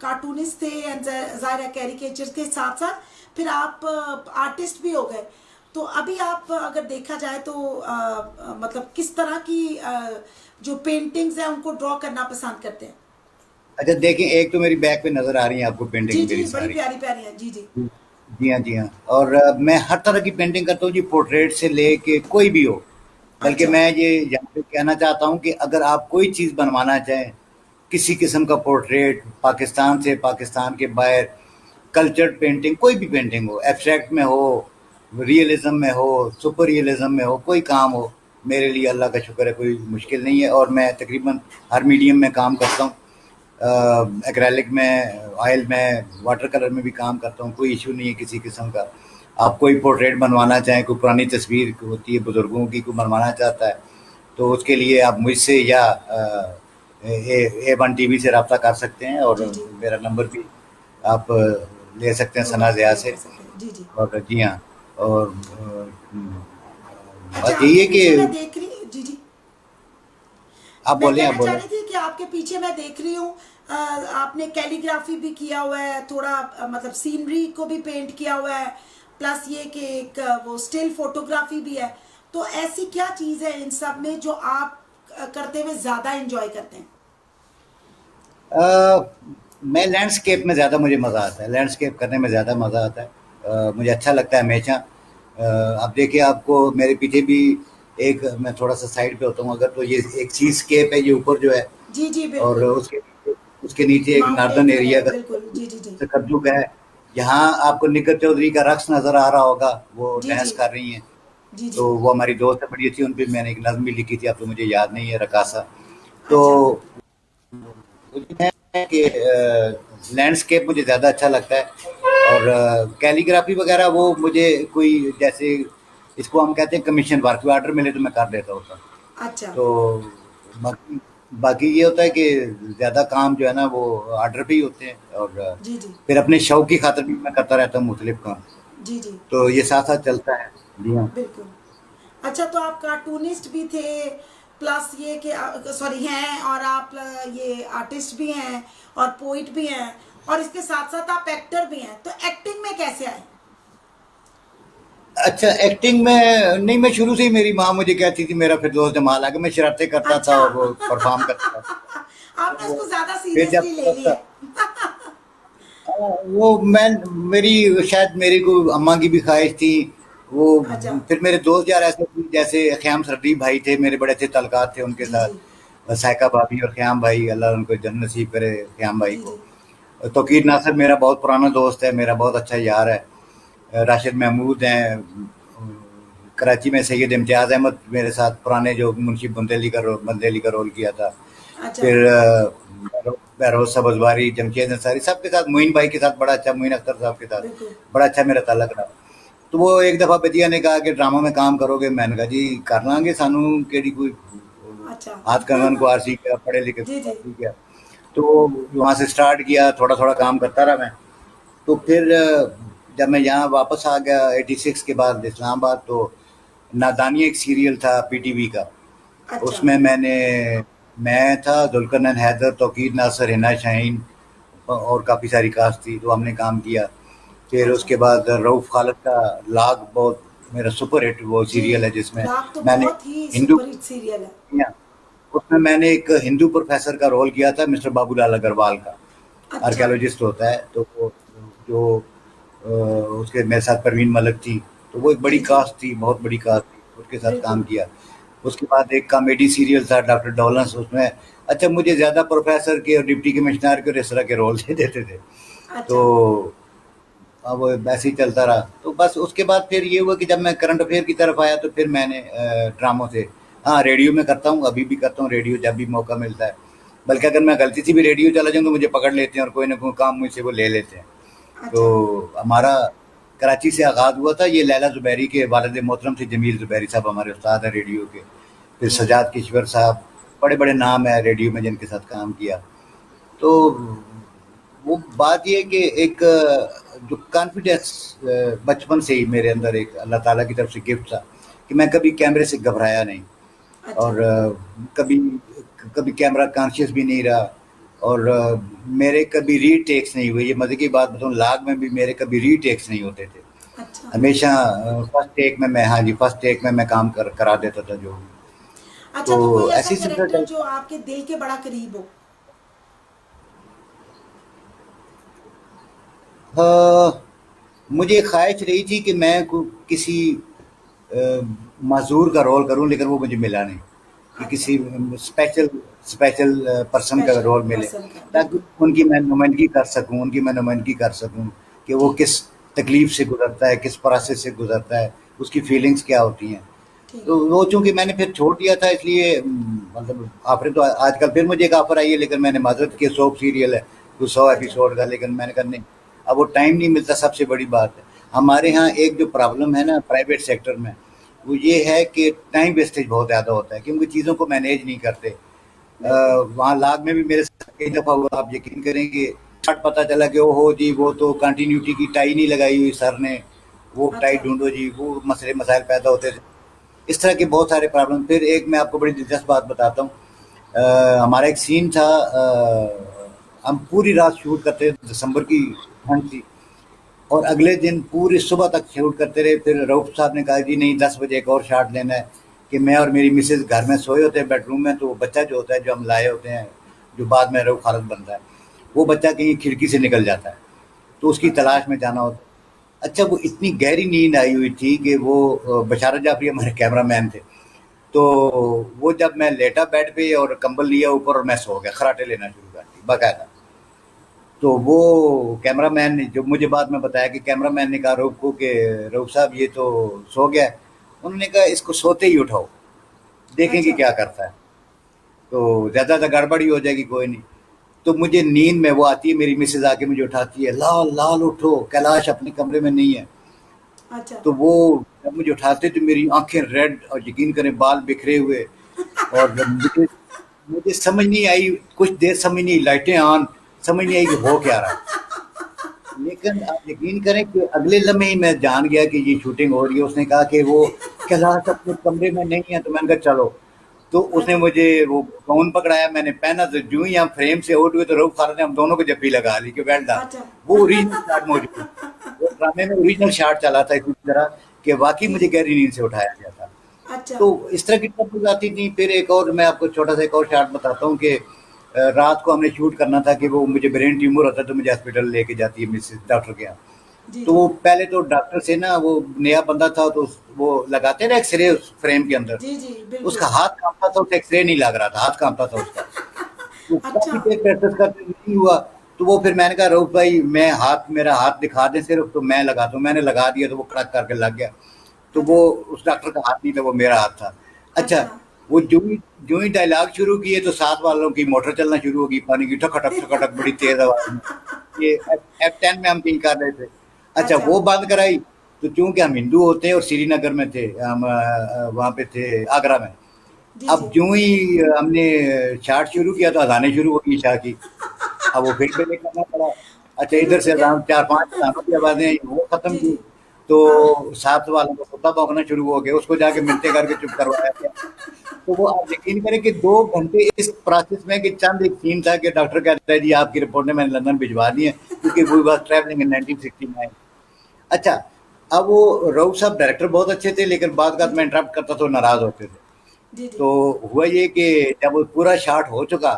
कार्टूनिस्ट थे एंड ज़ाहिर है कैरिकेचर्स के साथ साथ फिर आप आर्टिस्ट भी हो गए। तो अभी आप अगर देखा जाए तो मतलब किस तरह की जो पेंटिंग्स हैं उनको ड्रॉ करना पसंद करते हैं। अच्छा देखिए, एक तो मेरी बैक पे नजर आ रही है आपको जी पेंटिंग जी मेरी बड़ी सारी। प्यारी प्यारी है। जी जी। जी हाँ, जी हाँ। और मैं हर तरह की पेंटिंग करता हूँ जी, पोर्ट्रेट से लेके कोई भी हो। बल्कि अच्छा मैं ये यहाँ पे कहना चाहता हूँ कि अगर आप कोई चीज़ बनवाना चाहें, किसी किस्म का पोर्ट्रेट, पाकिस्तान से पाकिस्तान के बाहर, कल्चर्ड पेंटिंग, कोई भी पेंटिंग हो, एब्स्ट्रैक्ट में हो, रियलिज्म में हो, सुपर रियलिज्म में हो, कोई काम हो, मेरे लिए अल्लाह का शुक्र है कोई मुश्किल नहीं है। और मैं तकरीबन हर मीडियम में काम करता हूँ। एक्रेलिक में, ऑयल में, वाटर कलर में भी काम करता हूँ, कोई इशू नहीं है किसी किस्म का। आप कोई पोर्ट्रेट बनवाना चाहें, कोई पुरानी तस्वीर होती है बुज़ुर्गों की, कोई बनवाना चाहता है, तो उसके लिए आप मुझसे या A1 टीवी से रब्ता कर सकते हैं। और जी जी। मेरा नंबर भी आप ले सकते हैं नोट सना ज़िया नोट से। कर सकते हैं। जी जी। और जी हाँ। और अच्छा बात यही आपके है पीछे मैं कि देख रही। जी जी। आप मैं बोलें, आप कहना चाह बोलें। रही थी कि आपके पीछे मैं देख रही हूँ, आपने कैलीग्राफी भी किया हुआ है थोड़ा, मतलब सीनरी को भी पेंट किया हुआ है, प्लस ये कि एक वो स्टिल फोटोग्राफी भी है। तो ऐसी क्या चीज़ है इन सब में जो आप करते हुए ज़्यादा एंजॉय करते हैं? अ, मैं लैंडस्केप में ज़्यादा मुझे मज़ा आता है, लैंडस्केप करने में ज़्यादा मज़ा आता है। मुझे अच्छा लगता है हमेशा। अब देखिए आपको मेरे पीछे भी एक, मैं थोड़ा-सा साइड पे होता हूँ अगर, तो ये एक सीस्केप है ये ऊपर जो है, जी जी और बिल्कुल। उसके नीचे एक नॉर्दर्न माउंटेन्स एरिया वगैरह का बिल्कुल, जी जी जी। तकद्दुक है। यहाँ आपको निक्कर चौधरी का रक़्स नज़र आ रहा होगा, वो जी जी डांस कर रही हैं। जी जी। तो वो हमारी दोस्त है बड़ी अच्छी, उन पे मैंने एक नज़्म भी लिखी थी, अब तो मुझे याद नहीं है, रकासा। तो अच्छा मुझे है कि लैंडस्केप मुझे ज़्यादा अच्छा लगता है, और कैलीग्राफी वगैरह वो मुझे कोई जैसे, इसको हम कहते हैं कमीशन वर्क, ऑर्डर मिले तो मैं कर देता होता हूँ। अच्छा। तो बाकी बाकी ये होता है कि ज़्यादा काम जो है ना वो ऑर्डर पे ही होते हैं, और जी जी फिर अपने शौक की खातिर भी मैं करता रहता हूँ मुख्तलिफ काम। जी जी तो ये साथ साथ चलता है। जी हाँ। बिल्कुल। अच्छा, तो आप कार्टूनिस्ट भी थे, प्लस ये कि सॉरी हैं, और आप ये आर्टिस्ट भी हैं और पोइट भी हैं, और इसके साथ साथ आप एक्टर भी हैं, तो एक्टिंग में कैसे आए? अच्छा, एक्टिंग में नहीं, मैं शुरू से ही, मेरी माँ मुझे कहती थी, मेरा फिरदौस जमाल आके मैं शरारतें करता था अच्छा और वो परफॉर्म करता था। आपने तो उसको ज्यादा फिर जब सीरियसली ले लिया थोड़ा-सा, है। वो मैं, मेरी शायद मेरी को अम्मा की भी ख्वाहिश थी। वो अच्छा। फिर मेरे दोस्त यार ऐसे थे, जैसे ख़याम सरदीप भाई थे, मेरे बड़े अच्छे ताल्लुकात थे उनके जी साथ। जी सायका भाभी और ख़याम भाई, अल्लाह उनको जन्नत नसीब करे ख़याम भाई जी को। जी तौकीर नासिर मेरा बहुत पुराना दोस्त है, मेरा बहुत अच्छा यार है। राशिद महमूद हैं, कराची में सैयद इम्तियाज़ अहमद मेरे साथ पुराने, जो मुंशी बंदेली का रोल किया था। अच्छा फिर बहरोज सब्ज़वारी, जमशेद अंसारी, सबके साथ, मोइन भाई के साथ बड़ा अच्छा, मोइन अख्तर साहब के साथ बिल्कुल। बड़ा अच्छा मेरा ताल्लुक रहा। तो वो एक दफ़ा बजिया ने कहा कि ड्रामा में काम करोगे? मैंने कहा जी कर लांगे, सानू केड़ी कोई अच्छा हाथ कंगन को आरसी क्या, पढ़े लिखे जी को जी आरसी क्या। तो वहाँ से स्टार्ट किया, थोड़ा थोड़ा काम करता रहा मैं। तो फिर जब मैं यहाँ वापस आ गया 86 के बाद इस्लामाबाद, तो नादानिया एक सीरियल था पीटीवी का, अच्छा उसमें मैं था, जुल्करनैन हैदर, तौकीर नासिर, हिना शाहीन और काफ़ी सारी कास्ट थी, तो हमने काम किया। फिर अच्छा। उसके बाद रऊफ़ खालिद का लाग, बहुत मेरा सुपर हिट वो जी, सीरियल है, जिसमें लाख तो मैंने बहुत ही हिंदू, सुपर हिट सीरियल है। उसमें मैंने एक हिंदू प्रोफेसर का रोल किया था, मिस्टर बाबूलाल अग्रवाल का। अच्छा आर्कियोलॉजिस्ट होता है, तो वो जो उसके मेरे साथ परवीन मलिक थी, तो वो एक बड़ी जी जी कास्ट थी, बहुत बड़ी कास्ट थी, उसके साथ काम बिल्कुल। किया। उसके बाद एक कॉमेडी सीरियल था डॉक्टर डॉलर्स, उसमें अच्छा मुझे ज़्यादा प्रोफेसर के और डिप्टी कमिश्नर के और इस तरह के रोल दे देते थे। तो अच्छा अब वैसे ही चलता रहा। तो बस उसके बाद फिर ये हुआ कि जब मैं करंट अफेयर की तरफ आया, तो फिर मैंने ड्रामों से, हाँ रेडियो में करता हूँ, अभी भी करता हूँ रेडियो जब भी मौका मिलता है। बल्कि अगर मैं गलती से भी रेडियो चला जाऊँ तो मुझे पकड़ लेते हैं और कोई ना कोई काम मुझसे वो ले लेते हैं। तो अच्छा हमारा कराची से आगाज़ हुआ था, ये लैला ज़ुबैरी के वालिद मोहतरम से जमील ज़ुबैरी साहब हमारे उस्ताद हैं रेडियो के। फिर जी जी सजाद किश्वर साहब, बड़े बड़े नाम हैं रेडियो में जिनके साथ काम किया। तो वो बात ये है कि एक जो कॉन्फिडेंस बचपन से ही मेरे अंदर एक अल्लाह ताला की तरफ से गिफ्ट था, कि मैं कभी कैमरे से घबराया नहीं, अच्छा और कभी कभी कैमरा कॉन्शियस भी नहीं रहा, और मेरे कभी रीटेक्स नहीं हुए। ये मज़े की बात बताऊँ, लाग में भी मेरे कभी रीटेक्स नहीं होते थे। अच्छा हमेशा फर्स्ट टेक में मैं, हाँ जी, फर्स्ट टेक में मैं काम करा देता था जो भी। अच्छा। तो तो कोई ऐसा ऐसी सिलसिला कैरेक्टर चल, जो आपके दिल के बड़ा करीब हो? अ, मुझे ख्वाहिश रही थी कि मैं किसी अ, माज़ूर का रोल करूं, लेकिन वो मुझे मिला नहीं, कि अच्छा। किसी स्पेशल स्पेशल पर्सन का स्पेशल रोल मिले, पर्सन का ताकि बिल्कुल। उनकी मैं नुमाइंदगी कर सकूं, कि वो ठीक किस तकलीफ से गुजरता है, किस प्रोसेस से गुजरता है, उसकी फीलिंग्स क्या होती हैं। ठीक तो वो चूंकि मैंने फिर छोड़ दिया था, इसलिए मतलब ऑफर तो आजकल फिर मुझे एक ऑफर आई है, लेकिन मैंने माजरत की, सोप सीरियल है तो 100 अच्छा एपिसोड का, लेकिन मैंने कहा नहीं, अब वो टाइम नहीं मिलता, सबसे बड़ी बात है। हमारे यहाँ बिल्कुल एक जो प्रॉब्लम है ना प्राइवेट सेक्टर में, वो ये है कि टाइम वेस्टेज बहुत ज़्यादा होता है, क्योंकि चीज़ों को मैनेज नहीं करते। बिल्कुल। वहाँ लाग में भी मेरे साथ कई दफ़ा हुआ, आप यकीन करेंगे, शर्ट पता चला कि ओहो जी वो तो कंटिन्यूटी की टाई नहीं लगाई हुई सर ने, वो टाई अच्छा ढूंढो जी, वो मसले मसाइल पैदा होते थे। इस तरह के बहुत सारे प्रॉब्लम। फिर एक मैं आपको बड़ी दिलचस्प बात बताता हूँ, हमारा एक सीन था, हम पूरी रात शूट करते थे, दिसंबर की ठंड थी, और अगले दिन पूरी सुबह तक शूट करते रहे। फिर रऊफ साहब ने कहा जी नहीं 10 बजे एक और शॉट लेना है, कि मैं और मेरी मिसेज घर में सोए होते हैं बेडरूम में, तो वो बच्चा जो होता है जो हम लाए होते हैं, जो बाद में रऊफ खालद बनता है, वो बच्चा कहीं खिड़की से निकल जाता है, तो उसकी अच्छा तलाश में जाना होता है। अच्छा, वो इतनी गहरी नींद आई हुई थी कि वो बशारत जाफरी हमारे कैमरा मैन थे, तो वो जब मैं लेटा बेड पे और कंबल लिया ऊपर और मैं सो गया, खराटे लेना शुरू कर दी बाकायदा। तो वो कैमरामैन ने, जो मुझे बाद में बताया कि कैमरामैन ने कहा रऊफ को कि रऊफ साहब ये तो सो गया है। उन्होंने कहा इसको सोते ही उठाओ, देखेंगे अच्छा क्या करता है, तो ज़्यादा गड़बड़ी हो जाएगी, कोई नहीं। तो मुझे नींद में वो आती है, मेरी मिसेज आके मुझे उठाती है, लाल लाल उठो, कैलाश अपने कमरे में नहीं है। अच्छा तो वो जब मुझे उठाते तो मेरी आंखें रेड, और यकीन करें बाल बिखरे हुए, और मुझे मुझे समझ नहीं आई, कुछ देर समझ नहीं, लाइटें ऑन, समझ नहीं आई कि हो क्या रहा है। लेकिन आप यकीन करें कि अगले लम्हे ही मैं जान गया कि ये शूटिंग हो रही है। उसने कहा कि वो कैलाश अपने कमरे में नहीं है, तो मैंने कहा चलो। तो उसने अच्छा मुझे वो फ़ोन पकड़ाया, मैंने पहना, तो यूं ही हम फ्रेम से आउट हुए तो रऊफ खान ने हम दोनों को जप्पी लगा ली कि वेल डन। अच्छा वो ओरिजिनल शॉट मौजूद है, वो ड्रामे में ओरिजिनल शॉट चला था इसी तरह, कि वाकई जी मुझे जी गहरी नींद से उठाया गया था। अच्छा तो इस तरह की ट्रबल्स आती थी। फिर एक और मैं आपको छोटा सा एक और शॉट बताता हूँ कि रात को हमने शूट करना था कि वो मुझे ब्रेन ट्यूमर होता है, तो मुझे हॉस्पिटल लेके जाती है मिसेज डॉक्टर के यहाँ। जी तो जी वो पहले तो डॉक्टर से ना, वो नया बंदा था, तो वो लगाते ना एक्सरे उस फ्रेम के अंदर, जी जी उसका बिल्कुल हाथ कांपता था, उसे एक्सरे नहीं लग रहा था, हाथ कांपता था उसका। तो अच्छा काफी देर प्रैक्टिस करते नहीं हुआ। तो वो फिर मैंने कहा रऊफ भाई मैं हाथ, मेरा हाथ दिखा दें सिर्फ, तो मैं लगाता हूँ। मैंने लगा दिया तो वो कड़क करके लग गया। तो अच्छा वो उस डॉक्टर का हाथ नहीं था, वो मेरा हाथ था। अच्छा, अच्छा वो जो ही डायलॉग शुरू किए तो साथ वालों की मोटर चलना शुरू हो गई, पानी की ठकटक ठकटक बड़ी तेज आवाज में। ये F10 में हम कहीं कर रहे थे। अच्छा, अच्छा वो बंद कराई। तो चूंकि हम हिंदू होते हैं और श्रीनगर में थे, हम वहाँ पे थे आगरा में। जी अब जी जो ही हमने चार्ट शुरू किया तो अजानें शुरू हो गई शाह की। अब वो फिर पहले करना पड़ा। अच्छा, फिर इधर से उसको क्या अजान, चार पांच अजानों की आवाजें आई, वो खत्म जी की। जी तो हाँ साथ वालों को कुत्ता भौंकना शुरू हो गया, उसको जाके मिनते करके चुप करवाया गया। तो वो आप यकीन करें कि 2 घंटे इस प्रोसेस में, कि चंद एक सीन था कि डॉक्टर कहता है जी आपकी रिपोर्ट ने मैंने लंदन भिजवा दी है, क्योंकि वो वॉज ट्रैवलिंग इन 1969। अच्छा, अब वो रऊफ साहब डायरेक्टर बहुत अच्छे थे, लेकिन बाद जी मैं जी इंटरप्ट करता तो नाराज होते थे। जी जी तो हुआ ये कि जब वो पूरा शॉट हो चुका,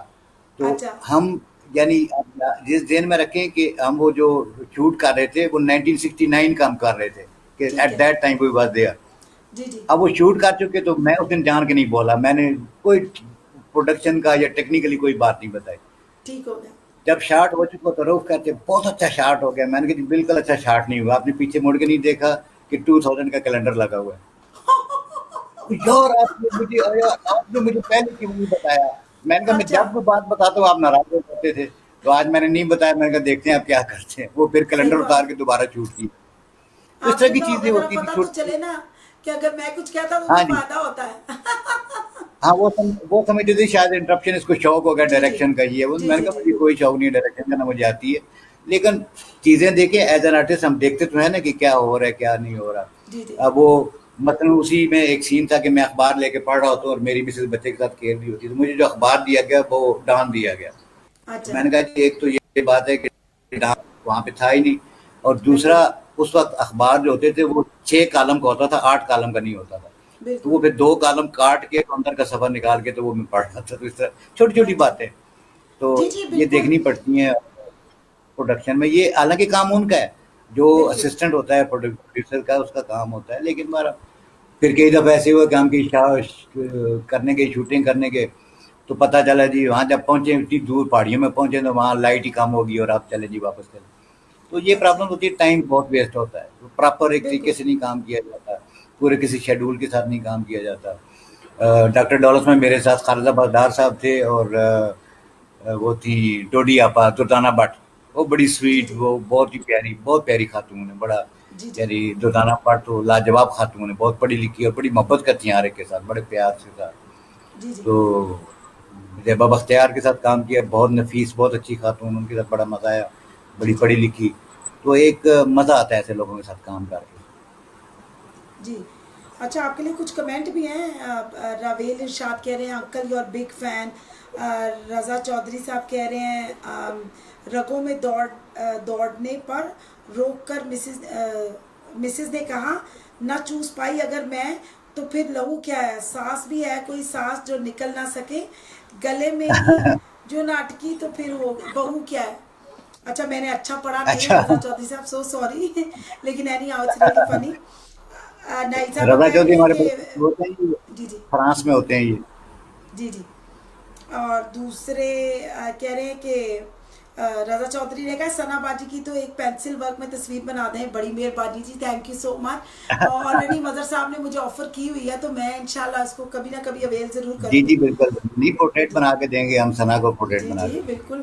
तो अच्छा हम, यानी आप जिस ध्यान में रखें कि हम वो जो शूट कर रहे थे वो 1969 का हम कर रहे थे, कि ठीक एट है that time we was there. जी जी अब वो शूट कर चुके, तो मैं उस दिन जान के नहीं बोला, मैंने कोई प्रोडक्शन का या टेक्निकली कोई बात नहीं बताई। ठीक हो गया जब शॉट हो चुका तो रऊफ कहते बहुत अच्छा शॉट हो गया। मैंने कहा जी बिल्कुल अच्छा शॉट नहीं हुआ, आपने पीछे मुड़ के नहीं देखा कि 2000 का कैलेंडर लगा हुआ है। यार आपने मुझे पहले क्यों नहीं बताया। मैंने कहा मैं अच्छा जब कोई बात बताता हूँ आप नाराज हो जाते थे, तो आज मैंने नहीं बताया। मैंने कहा देखते हैं आप क्या करते हैं। वो फिर सही कैलेंडर बात उतार है के दोबारा शूट की। तो इस तरह आपने की तो चीजें अगर होती थी पता तो छोटी। चले ना कि अगर मैं कुछ कहता तो हाँ उन्हें जी। फायदा होता है हाँ, वो समझते थे शायद इंटरप्शन, इसको शौक हो गया जी जी डायरेक्शन का, ये वो। जी मैंने जी कहा जी मुझे कोई शौक नहीं है डायरेक्शन का, ना मुझे आती है। लेकिन चीजें देखिए, एज एन आर्टिस्ट हम देखते तो है ना कि क्या हो रहा है क्या नहीं हो जी जी रहा। अब वो मतलब उसी में एक सीन था कि मैं अखबार लेके पढ़ रहा होता हूँ और मेरी मिसेज बच्चे के साथ खेल रही होती, तो मुझे जो अखबार दिया गया वो डांस दिया गया। तो अच्छा मैंने कहा कि एक तो ये बात है कि डांस वहाँ पे था ही नहीं, और दूसरा, बिल्कुल उस वक्त अखबार जो होते थे वो 6 कॉलम का होता था, 8 कॉलम का नहीं होता था। तो वो बिल्कुल फिर 2 कॉलम काट के अंदर का सफर निकाल के तो वो मैं पढ़ रहा था। तो इस तरह छोटी छोटी अच्छा बातें तो जी जी ये बिल्कुल देखनी पड़ती हैं प्रोडक्शन में। ये हालांकि काम उनका है, जो बिल्कुल असिस्टेंट होता है प्रोड्यूसर का, उसका काम होता है। लेकिन हमारा फिर कई दफ़ा ऐसे हुआ कि हम की करने के, शूटिंग करने के, तो पता चला जी वहाँ जब पहुँचे, इतनी दूर पहाड़ियों में पहुँचे, तो वहाँ लाइट ही कम होगी और आप चले जी वापस चले। तो ये प्रॉब्लम अच्छा होती है, टाइम बहुत वेस्ट होता है, तो प्रॉपर एक तरीके बिल्कुल से नहीं काम किया जाता, पूरे किसी शेड्यूल के साथ नहीं काम किया जाता। डॉक्टर डॉलर्स में मेरे साथ खालिदा बगदार साहब थे, और वो थी डोडी आपा दुर्दाना भट्ट। वो बड़ी जी स्वीट, जी वो बहुत प्यारी खातून है, बड़ा जी जी प्यारी। दुर्दाना भट्ट तो लाजवाब खातून है, बहुत पढ़ी लिखी और बड़ी मोहब्बत करती हैं हर एक के साथ, बड़े प्यार से साथ। जी जी तो जब बख्तियार के साथ काम किया, बहुत नफीस, बहुत अच्छी खातून, उनके साथ बड़ा मज़ा आया, जी बड़ी जी पढ़ी लिखी। तो एक मज़ा आता है ऐसे लोगों के साथ काम करके। जी अच्छा, आपके लिए कुछ कमेंट भी हैं। रावेल इरशाद कह रहे हैं अंकल योर बिग फैन। रज़ा चौधरी साहब कह रहे हैं रगों में दौड़ने पर रोक कर मिसेस ने कहा ना चूस पाई अगर मैं तो फिर लहू क्या है, सांस भी है कोई सांस जो निकल ना सके गले में ही जो नाटकी तो फिर हो बहू क्या है। अच्छा, मैंने अच्छा पढ़ा नहीं है अच्छा। रज़ा चौधरी साहब, सो सॉरी लेकिन anyhow it's really funny. Naisa Raza बताया चौधरी है हमारे कि पास होते हैं ये, जी जी फ्रांस में होते हैं ये। जी जी। और दूसरे कह रहे हैं कि रजा चौधरी ने कहा सना बाजी की तो एक पेंसिल वर्क में तस्वीर बना दें, बड़ी मेहरबानी जी, thank you so much. Already मदर साहब ने मुझे ऑफर की हुई है तो मैं इंशाल्लाह इसको कभी ना कभी अवेल जरूर जी जी करूंगी। बिल्कुल, नहीं पोर्ट्रेट जी बना के देंगे हम, सना को पोर्ट्रेट जी बना जी के देंगे। बिल्कुल।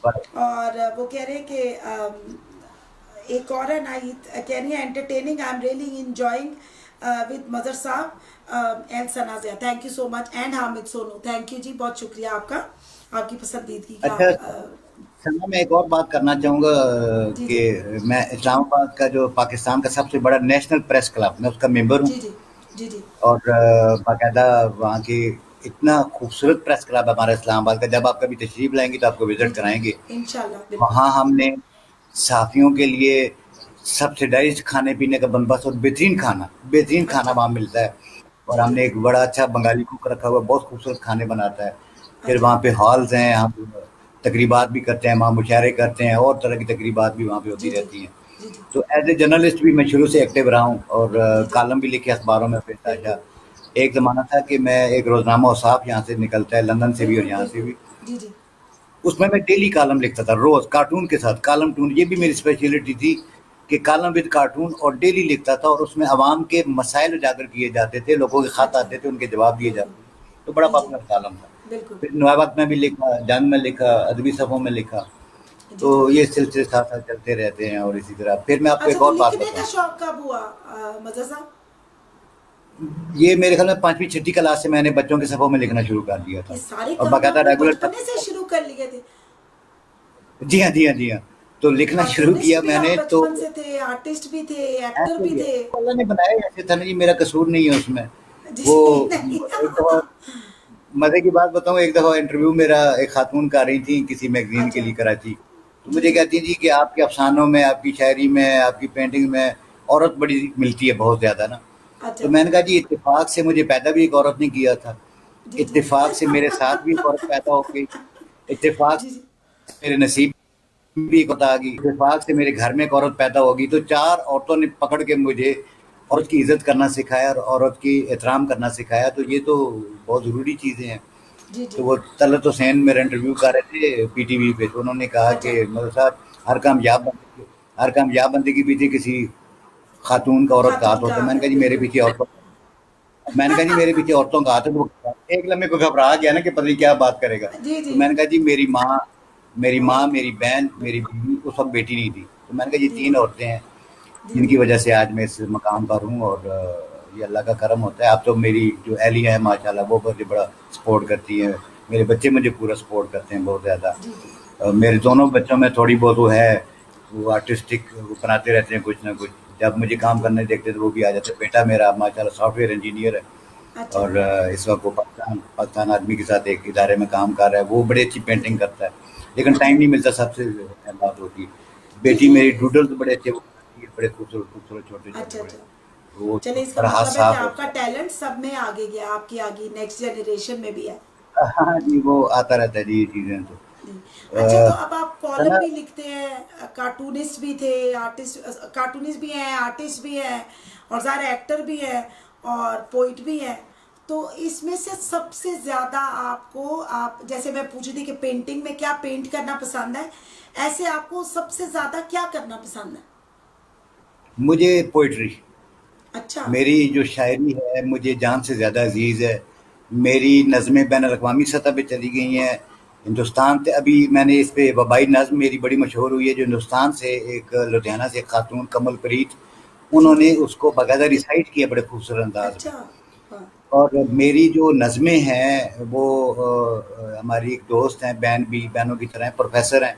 पर और वो कह रहे हैं कि एक और है नाहिद कह रही है entertaining I am really enjoying with मदर साहब and Sanajiya, thank you so much and Hamid Sonu, thank you ji, बहुत शुक्रिया आपका, आपकी पसंदीदगी का। अच्छा, सना मैं एक और बात करना चाहूँगा जी कि जी मैं इस्लामाबाद का जो पाकिस्तान का सबसे बड़ा नेशनल प्रेस क्लब, मैं उसका मेंबर हूँ। जी जी जी जी और बाकायदा वहाँ की इतना खूबसूरत प्रेस क्लब है हमारा इस्लामाबाद का, जब आप कभी तशरीफ लाएंगे तो आपको जी विजिट जी कराएंगे। इंशाल्लाह बिल्कुल। वहाँ हमने सहाफ़ियों के लिए सब्सिडाइज़्ड खाने-पीने का बंदोबस्त और बेहतरीन खाना अच्छा वहाँ मिलता है। और जी जी हमने एक बड़ा अच्छा बंगाली कुक रखा हुआ है, बहुत खूबसूरत खाने बनाता है। फिर अच्छा वहाँ पे हॉल्स हैं, हम तकरीबात भी करते हैं, वहाँ मुशायरे करते हैं और तरह की तकरीबात भी वहाँ पे होती जी जी रहती हैं। जी जी तो एज़ ए जर्नलिस्ट भी मैं शुरू से एक्टिव रहा हूँ और जी जी कॉलम भी लिखे अखबारों में बेताशा। बिल्कुल एक ज़माना था कि मैं एक रोज़नामा औसाफ यहाँ से निकलता है, लंदन से भी और बिल्कुल यहाँ से बिल्कुल भी। जी जी उसमें मैं डेली कॉलम लिखता था, रोज़ कार्टून के साथ, कॉलम टून ये भी जी मेरी जी स्पेशलिटी थी कि कॉलम विद कार्टून, और डेली लिखता था और उसमें अवाम के मसाइल उजागर किए जाते थे, लोगों के खत अच्छा आते थे, उनके जवाब दिए बिल्कुल जाते थे। तो बड़ा जी जी पॉपुलर कॉलम था। बिल्कुल फिर नया वक्त में भी लिखा, जंग में लिखा, अदबी सफ़ों में लिखा। जी जी। तो ये सिलसिले साथ-साथ चलते रहते हैं। और इसी तरह फिर मैं आपको अच्छा, एक तो और बात लिखने का बताऊँ, शौक कब हुआ मजा साहब? ये मेरे ख़्याल में 5वीं 6ठी क्लास से मैंने बच्चों के सफ़ों में लिखना शुरू कर दिया ये था सारे और काम बाकायदा आपने रेगुलर। बचपने से शुरू कर लिए थे? जी हाँ, जी हाँ, जी हाँ। तो लिखना शुरू कार्टूनिस्ट किया भी आप मैंने तो बचपन से थे, आर्टिस्ट भी थे, एक्टर ऐसे भी ही है, थे? अल्लाह ने बनाया ही ऐसे था ना जी, मेरा कसूर नहीं है उसमें। जी वो जी, नहीं एक दफ़ा मज़े की बात बताऊँ, एक दफ़ा इंटरव्यू मेरा एक खातून कर रही थी किसी मैगज़ीन के अच्छा लिए कराची। तो जी मुझे जी कहती हैं जी कि आपके अफ़सानों में, आपकी शायरी में, आपकी पेंटिंग में औरत बड़ी मिलती है बहुत ज़्यादा ना। तो अच्छा मैंने कहा जी इत्तेफ़ाक से मुझे पैदा भी एक औरत ने किया था। जी जी इत्तेफ़ाक से मेरे साथ भी एक औरत पैदा हो गई। इत्तेफ़ाक जी जी से मेरे नसीब भी एक औरत आ गई। इत्तेफ़ाक से मेरे घर में एक औरत पैदा होगी। तो 4 औरतों ने पकड़ के मुझे औरत की इज़्ज़त करना सिखाया और औरत की एहतराम करना सिखाया। तो ये तो बहुत ज़रूरी चीज़ें हैं। जी तो जी। वो तलत हुसैन मेरा इंटरव्यू कर रहे थे पीटीवी पे, तो उन्होंने कहा अच्छा कि मतलब साहब, हर कामयाब बंदे के पीछे किसी खातून का, औरत का हाथ खातून का होता है। आता मैंने कहा है जी मेरे बिल्कुल। पीछे औरतों मैंने कहा जी मेरे पीछे औरतों का हाथ है। तो एक लम्हे को घबरा गया ना कि पता नहीं क्या बात करेगा। जी तो जी मैंने कहा जी मेरी माँ, मेरी बहन, मेरी बीवी उस वक्त बेटी नहीं थी। तो मैंने कहा जी जी 3 जी औरतें हैं जी जिनकी जी वजह से आज मैं इस मकाम पर हूँ। और ये अल्लाह का करम होता है। अब तो मेरी जो अहलिया है माशाल्लाह वो मुझे बड़ा सपोर्ट करती है। मेरे बच्चे मुझे पूरा सपोर्ट करते हैं बहुत ज़्यादा। जी जी मेरे दोनों बच्चों में थोड़ी बहुत वो है, वो आर्टिस्टिक वो बनाते रहते हैं कुछ ना कुछ। जब मुझे जी काम जी। करने देखते हैं तो वो भी आ जाते हैं। बेटा मेरा माशाल्लाह सॉफ्टवेयर इंजीनियर है अच्छा और इस वक्त वो पाकिस्तान आर्मी के साथ एक इदारे में काम कर रहा है। वो बड़ी अच्छी जी पेंटिंग जी। करता है, लेकिन अच्छा टाइम नहीं मिलता। सबसे अहम बात होती है, जी बेटी जी। मेरी डूडल तो बड़े अच्छे वो बनाती है, बड़े खूबसूरत खूबसूरत छोटे छोटे अच्छा बड़े। अच्छा। वो चलिए, इसका बड़ा हाथ मतलब है कि साफ आपका होता है। टैलेंट सब में आगे गया, आपकी आगे नेक्स्ट जनरेशन में भी है। हाँ जी, वो आता रहता है जी ये चीज़ें तो। जी। अच्छा, तो अ, अब आप कॉलम सना भी लिखते हैं, कार्टूनिस्ट भी थे, आर्टिस्ट, कार्टूनिस्ट भी हैं, आर्टिस्ट भी हैं, और ज़्यादा एक्टर भी हैं, और पोइट भी हैं। तो इसमें से सबसे ज़्यादा आपको, आप जैसे मैं पूछ रही थी कि पेंटिंग में क्या पेंट करना पसंद है, ऐसे आपको सबसे ज़्यादा क्या करना पसंद है? मुझे पोइट्री, अच्छा मेरी जो शायरी है मुझे जान से ज़्यादा अजीज़ है। मेरी नज़में बैन अवी सतह पे चली गई हैं। हिंदुस्तान से अभी मैंने इस पे वबाई नज़्म मेरी बड़ी मशहूर हुई है, जो हिंदुस्तान से एक लुधियाना से एक खातून कमल प्रीत, जी जी। उन्होंने उसको बाकायदा रिसाइट किया बड़े खूबसूरत अंदाज में। अच्छा हाँ और मेरी जो नज़में हैं वो हमारी एक दोस्त हैं, बहनों की तरह हैं, प्रोफेसर हैं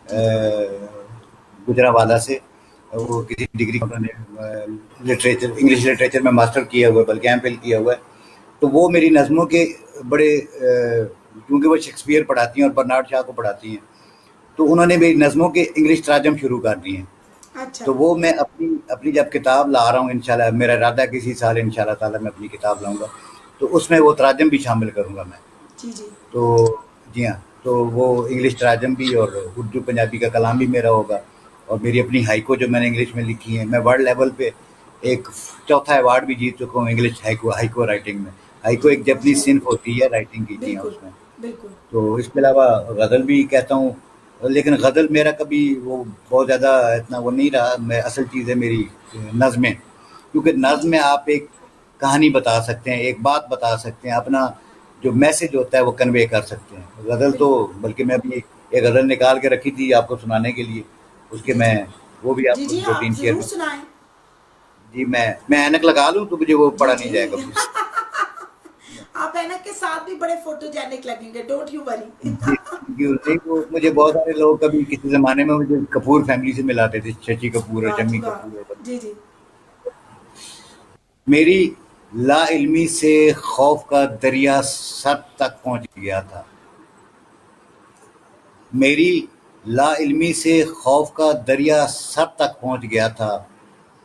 जी जी गुजरावाला से। जी वो किसी डिग्री उन्होंने लिटरेचर इंग्लिश लिटरेचर में मास्टर किया हुआ है, बल्कि एम फिल किया हुआ है। तो वो मेरी नज़मों के बड़े क्योंकि वो शेक्सपियर पढ़ाती हैं और बर्नार्ड शॉ को पढ़ाती हैं, तो उन्होंने मेरी नज़मों के इंग्लिश तराजम शुरू कर दिए हैं। अच्छा। तो वो मैं अपनी अपनी जब किताब ला रहा हूँ इंशाल्लाह, मेरा इरादा है कि इसी साल इंशाल्लाह ताला मैं अपनी किताब लाऊँगा, तो उसमें वो तराजम भी शामिल करूँगा मैं। जी जी। तो जी हाँ, तो वो इंग्लिश तराजम भी और उर्दू पंजाबी का कलाम भी मेरा होगा, और मेरी अपनी हाइको जो मैंने इंग्लिश में लिखी है, मैं वर्ल्ड लेवल पे एक चौथा अवार्ड भी जीत चुका हूँ इंग्लिश हाइको हाइको राइटिंग में। हाइको एक जपनीज माशाल्लाह। सिंफ होती है राइटिंग की, जी हाँ, बिल्कुल उसमें। बिल्कुल। तो इसके अलावा गज़ल भी कहता हूँ, लेकिन गज़ल मेरा कभी वो बहुत ज़्यादा इतना वो नहीं रहा। मैं असल चीज़ है मेरी नज़में, क्योंकि जी नज़्म जी। में आप एक कहानी बता सकते हैं, एक बात बता सकते हैं, अपना जो मैसेज होता है वो कन्वे कर सकते हैं। गज़ल तो बिल्कुल। बल्कि मैं अभी एक गज़ल निकाल के रखी थी आपको सुनाने के लिए, उसके जी मैं जी। वो भी जी आपको जी, आप 2-3 शेयर जरूर में। सुनाएं। जी, मैं ऐनक लगा लूँ तो मुझे वो जी पढ़ा नहीं जाएगा जी। फिर से। आप ऐनक के साथ भी बड़े फोटोजेनिक लगेंगे, डोंट यू वरी। जी, जी, नहीं वो मुझे बहुत सारे लोग कभी किसी ज़माने में मुझे कपूर फैमिली से मिलाते थे, शशि कपूर और वाह जी शम्मी वाह। कपूर और जी जी। मेरी लाइल्मी से खौफ का दरिया सर तक पहुँच गया था। मेरी लाइल्मी से खौफ का दरिया सर तक पहुँच गया था,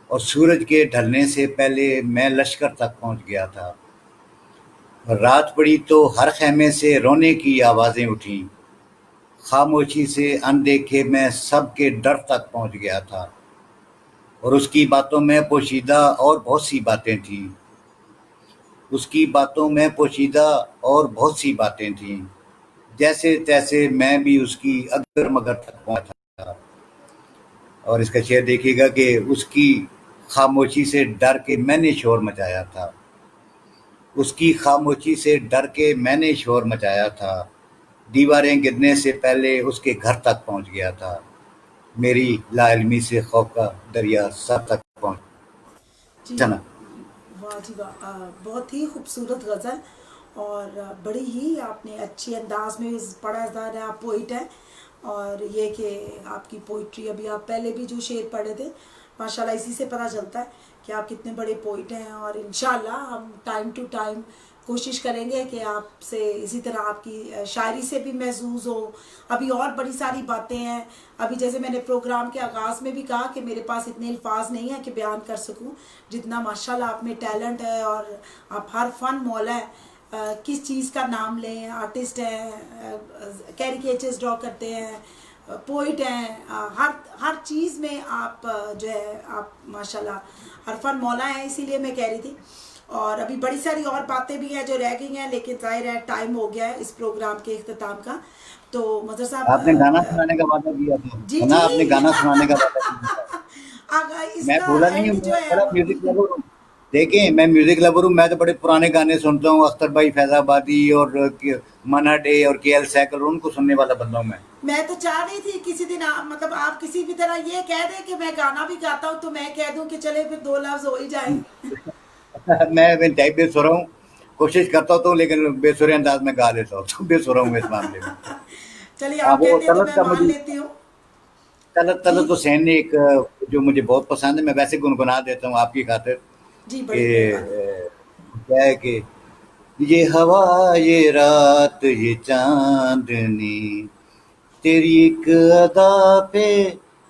और सूरज के ढलने से पहले मैं लश्कर तक पहुँच गया था। रात पड़ी तो हर ख़ैमे से रोने की आवाज़ें उठीं, खामोशी से अनदेखे मैं सबके डर तक पहुँच गया था, और उसकी बातों में पोशीदा और बहुत सी बातें थीं। उसकी बातों में पोशीदा और बहुत सी बातें थीं। जैसे-तैसे मैं भी उसकी अगर-मगर तक पहुँचा था। और इसका शेर देखिएगा कि उसकी खामोशी से डर के मैंने शोर मचाया था। उसकी खामोशी से डर के मैंने शोर मचाया था। दीवारें गिरने से पहले उसके घर तक पहुँच गया था। मेरी लाइल्मी से खौफ का दरिया सर तक पहुँचा जी। ना। वाह जी वाह। बहुत ही खूबसूरत गज़ल, और बड़ी ही आपने अच्छी अंदाज में पढ़ा जा रहा है, आप पोइट हैं। और ये कि आपकी पोइट्री, अभी आप पहले भी जो शेर पढ़े थे, माशाल्लाह इसी से पता चलता है कि आप कितने बड़े पोइट हैं। और इंशाल्लाह हम टाइम टू टाइम कोशिश करेंगे कि आपसे इसी तरह आपकी शायरी से भी महसूस हो। अभी और बड़ी सारी बातें हैं। अभी जैसे मैंने प्रोग्राम के आगाज़ में भी कहा कि मेरे पास इतने अल्फाज नहीं है कि बयान कर सकूं जितना माशाल्लाह आप में टैलेंट है, और आप हर फन मौला है। किस चीज़ का नाम लें, आर्टिस्ट हैं, कैरिकेचर्स ड्रॉ करते हैं, पोइट हैं, हर हर चीज़ में आप जो है आप माशाल्लाह हर फन मौला हैं। इसीलिए मैं कह रही थी। और अभी बड़ी सारी और बातें भी हैं जो रह गई हैं, लेकिन जाहिर है टाइम हो गया है इस प्रोग्राम के इख्तिताम का। तो मज़हर साहब, आपने गाना सुनाने का वादा किया था, जी है ना? जी। आपने गाना सुनाने का वादा किया था। मैं इसका भूला नहीं एंड हूँ, जो मैं है बड़ा म्यूज़िक लवर हूँ। देखें, मैं म्यूज़िक लवर हूँ, मैं तो बड़े पुराने गाने सुनता हूँ, अख्तर भाई फैज़ाबादी और मन्ना डे और केएल सहगल, उनको सुनने वाला बंदा हूँ मैं। मैं तो चाह रही थी किसी दिन मतलब आप किसी भी तरह ये कह दें कि मैं गाना भी गाता हूँ, तो मैं कह दूं कि चले फिर दो लफ्ज हो ही जाए। मैं टाइप बेसुरा हूँ, कोशिश करता तो, लेकिन बेसुरे अंदाज में गा लेता हूँ, तो बेसुरा हूँ इस मामले में। चलिए, हाँ, आप वो कहते हैं तो तलत मैं का मान मुझे लेती हूँ। तलत जी तलत हुसैन ने एक जो मुझे बहुत पसंद है, मैं वैसे गुनगुना देता हूँ आपकी खातिर जी, कि बड़ी मेहरबानी। क्या है कि ये हवा ये रात ये चांदनी तेरी एक अदा पे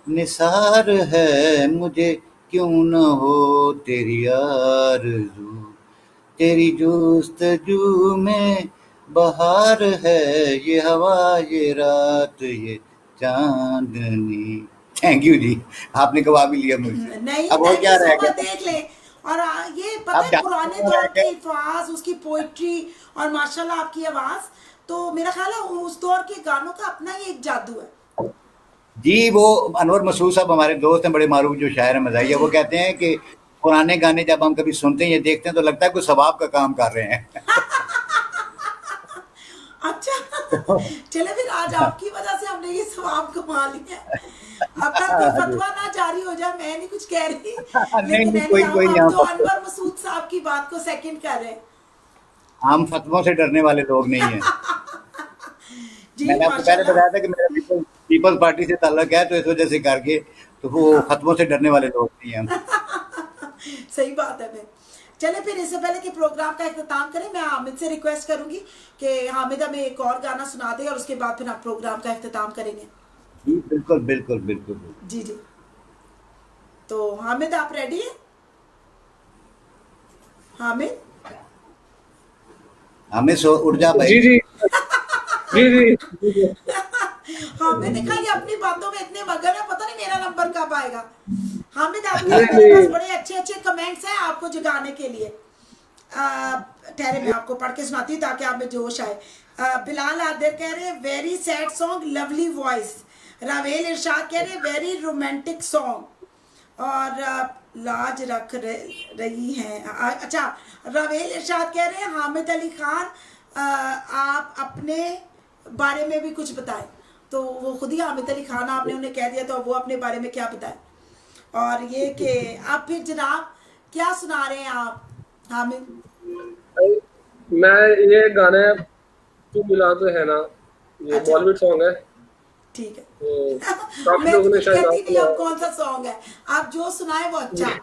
निसार है, मुझे क्यों न हो तेरी आरज़ू, तेरी जोस्तजू में बहार है, ये हवा ये रात ये चांदनी। थैंक यू जी, आपने गवा भी लिया मुझसे। नहीं, अब और थैंक यू क्या सो रह मच। गया? देख ले। और ये पता अब है जानते पुराने हैं रह दौर के गया। अल्फाज, उसकी पोइट्री, और माशाल्लाह आपकी आवाज़, तो मेरा ख्याल है उस दौर के गानों का अपना ही एक जादू है। जी, वो अनवर मसूद साहब हमारे दोस्त हैं, बड़े मारूफ जो शायर हैं, जी मज़ाहिया, जी। वो कहते हैं कि पुराने गाने जब हम कभी सुनते हैं या देखते हैं तो लगता है कोई सवाब का काम कर रहे हैं। अच्छा। चले फिर आज आपकी वजह से हमने ये सवाब कमा लिया है। अब कल कोई फतवा ना जारी हो जाए, मैं नहीं कुछ कह रही, नहीं लेकिन नहीं, यानी कोई कोई नहीं, हम तो अनवर मसूद साहब की बात को सेकंड कर रहे हैं। हम फतवों से डरने वाले लोग नहीं हैं। जी मैंने आपको पहले माशाल्लाह। बताया था कि मेरा पीपल्स पार्टी से ताल्लुक है, तो इस वजह से करके तो वो खत्मों से डरने वाले लोग नहीं हैं हम। सही बात है। मैं चले फिर इससे पहले कि प्रोग्राम का इख्तिताम करें, मैं हामिद से रिक्वेस्ट करूंगी कि हामिद हमें एक और गाना सुना दे और उसके बाद फिर आप प्रोग्राम का इख्तिताम करेंगे। जी बिल्कुल बिल्कुल बिल्कुल बिल्कुल। जी जी। तो हामिद आप रेडी हैं? हामिद हमें सो उठ जा भाई। जी जी जी जी। हामिद देखा ये अपनी बातों में इतने मगन है, पता नहीं मेरा नंबर कब आएगा। हामिद आपके नहीं मेरे पास नहीं। बड़े अच्छे अच्छे कमेंट्स हैं आपको जगाने के लिए। ठहरे मैं आपको पढ़ के सुनाती हूँ ताकि आप में जोश आए। बिलाल आदिर कह रहे very sad song, lovely voice. Rawel Irshad कह रहे वेरी रोमांटिक सॉन्ग। और लाज रख रही हैं। अच्छा, रावेल इरशाद कह रहे हैं हामिद अली खान आप अपने बारे में भी कुछ बताएं। तो वो खुद ही हामिद अली खान आपने उन्हें कह दिया, तो वो अपने बारे में क्या बताएं। और ये कि आप फिर जनाब क्या सुना रहे हैं आप हामिद? मैं ये गाना तू मिला तो है ना, ये अच्छा बॉलीवुड सॉन्ग है। ठीक है। तो काफी मैं तो लोगों ने कुछ शायद नाम कहती नहीं सुना अब कौन सा सॉन्ग है, आप जो सुनाए वो अच्छा। है।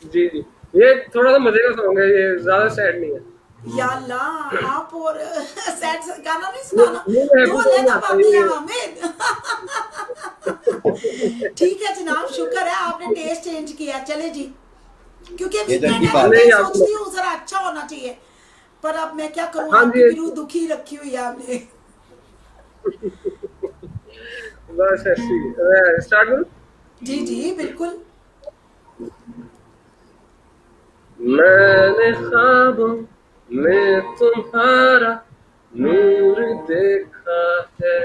जी जी। ये थोड़ा सा मजे का सॉन्ग है, ये ज्यादा सैड नहीं है। या अल्लाह, आप और सैड गाना नहीं ये सुनाना, ये दो हैप्पी सॉन्ग में अलग आता है बातें हैं ये। हामिद। ठीक है जनाब, शुक्र है आपने टेस्ट चेंज किया। चले जी, क्योंकि ये तो वीकेंड अच्छी है ना, बात मैं नहीं है। आपको। सोचती हूँ जरा अच्छा होना चाहिए, पर अब मैं क्या करूँ, हाँ आपकी जी। भी रूह दुखी रखी हुई है आपने। बस ऐसी स्टार्ट करूँ। जी जी बिल्कुल। मैंने ख्वाबों में तुम्हारा नूर देखा है,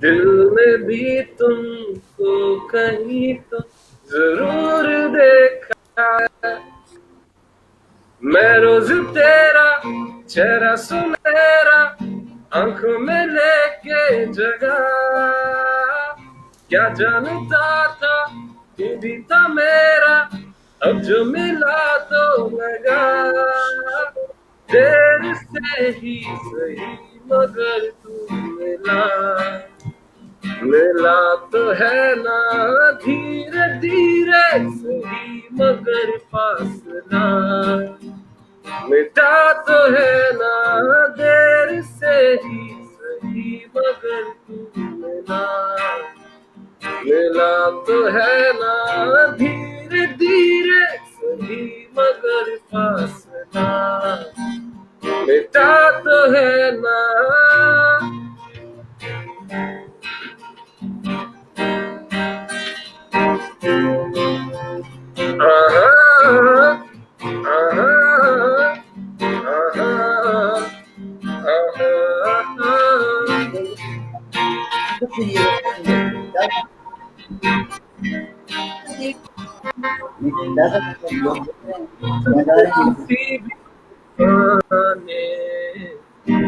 दिल में भी तुमको कहीं तो जरूर देखा है। मैं रोज तेरा चेहरा सुनहरा आंखों में लेके जगा, क्या जानता था तू भी था मेरा, अब जो मिला तो लगा। देर से ही सही मगर तू मिला, मिला तो है ना धीरे धीरे सही मगर फासला, मिटा तो है ना देर से ही सही मगर तू मिला, मिला तो है ना धीरे धीरे सही मगर फासला, मिटा तो है ना।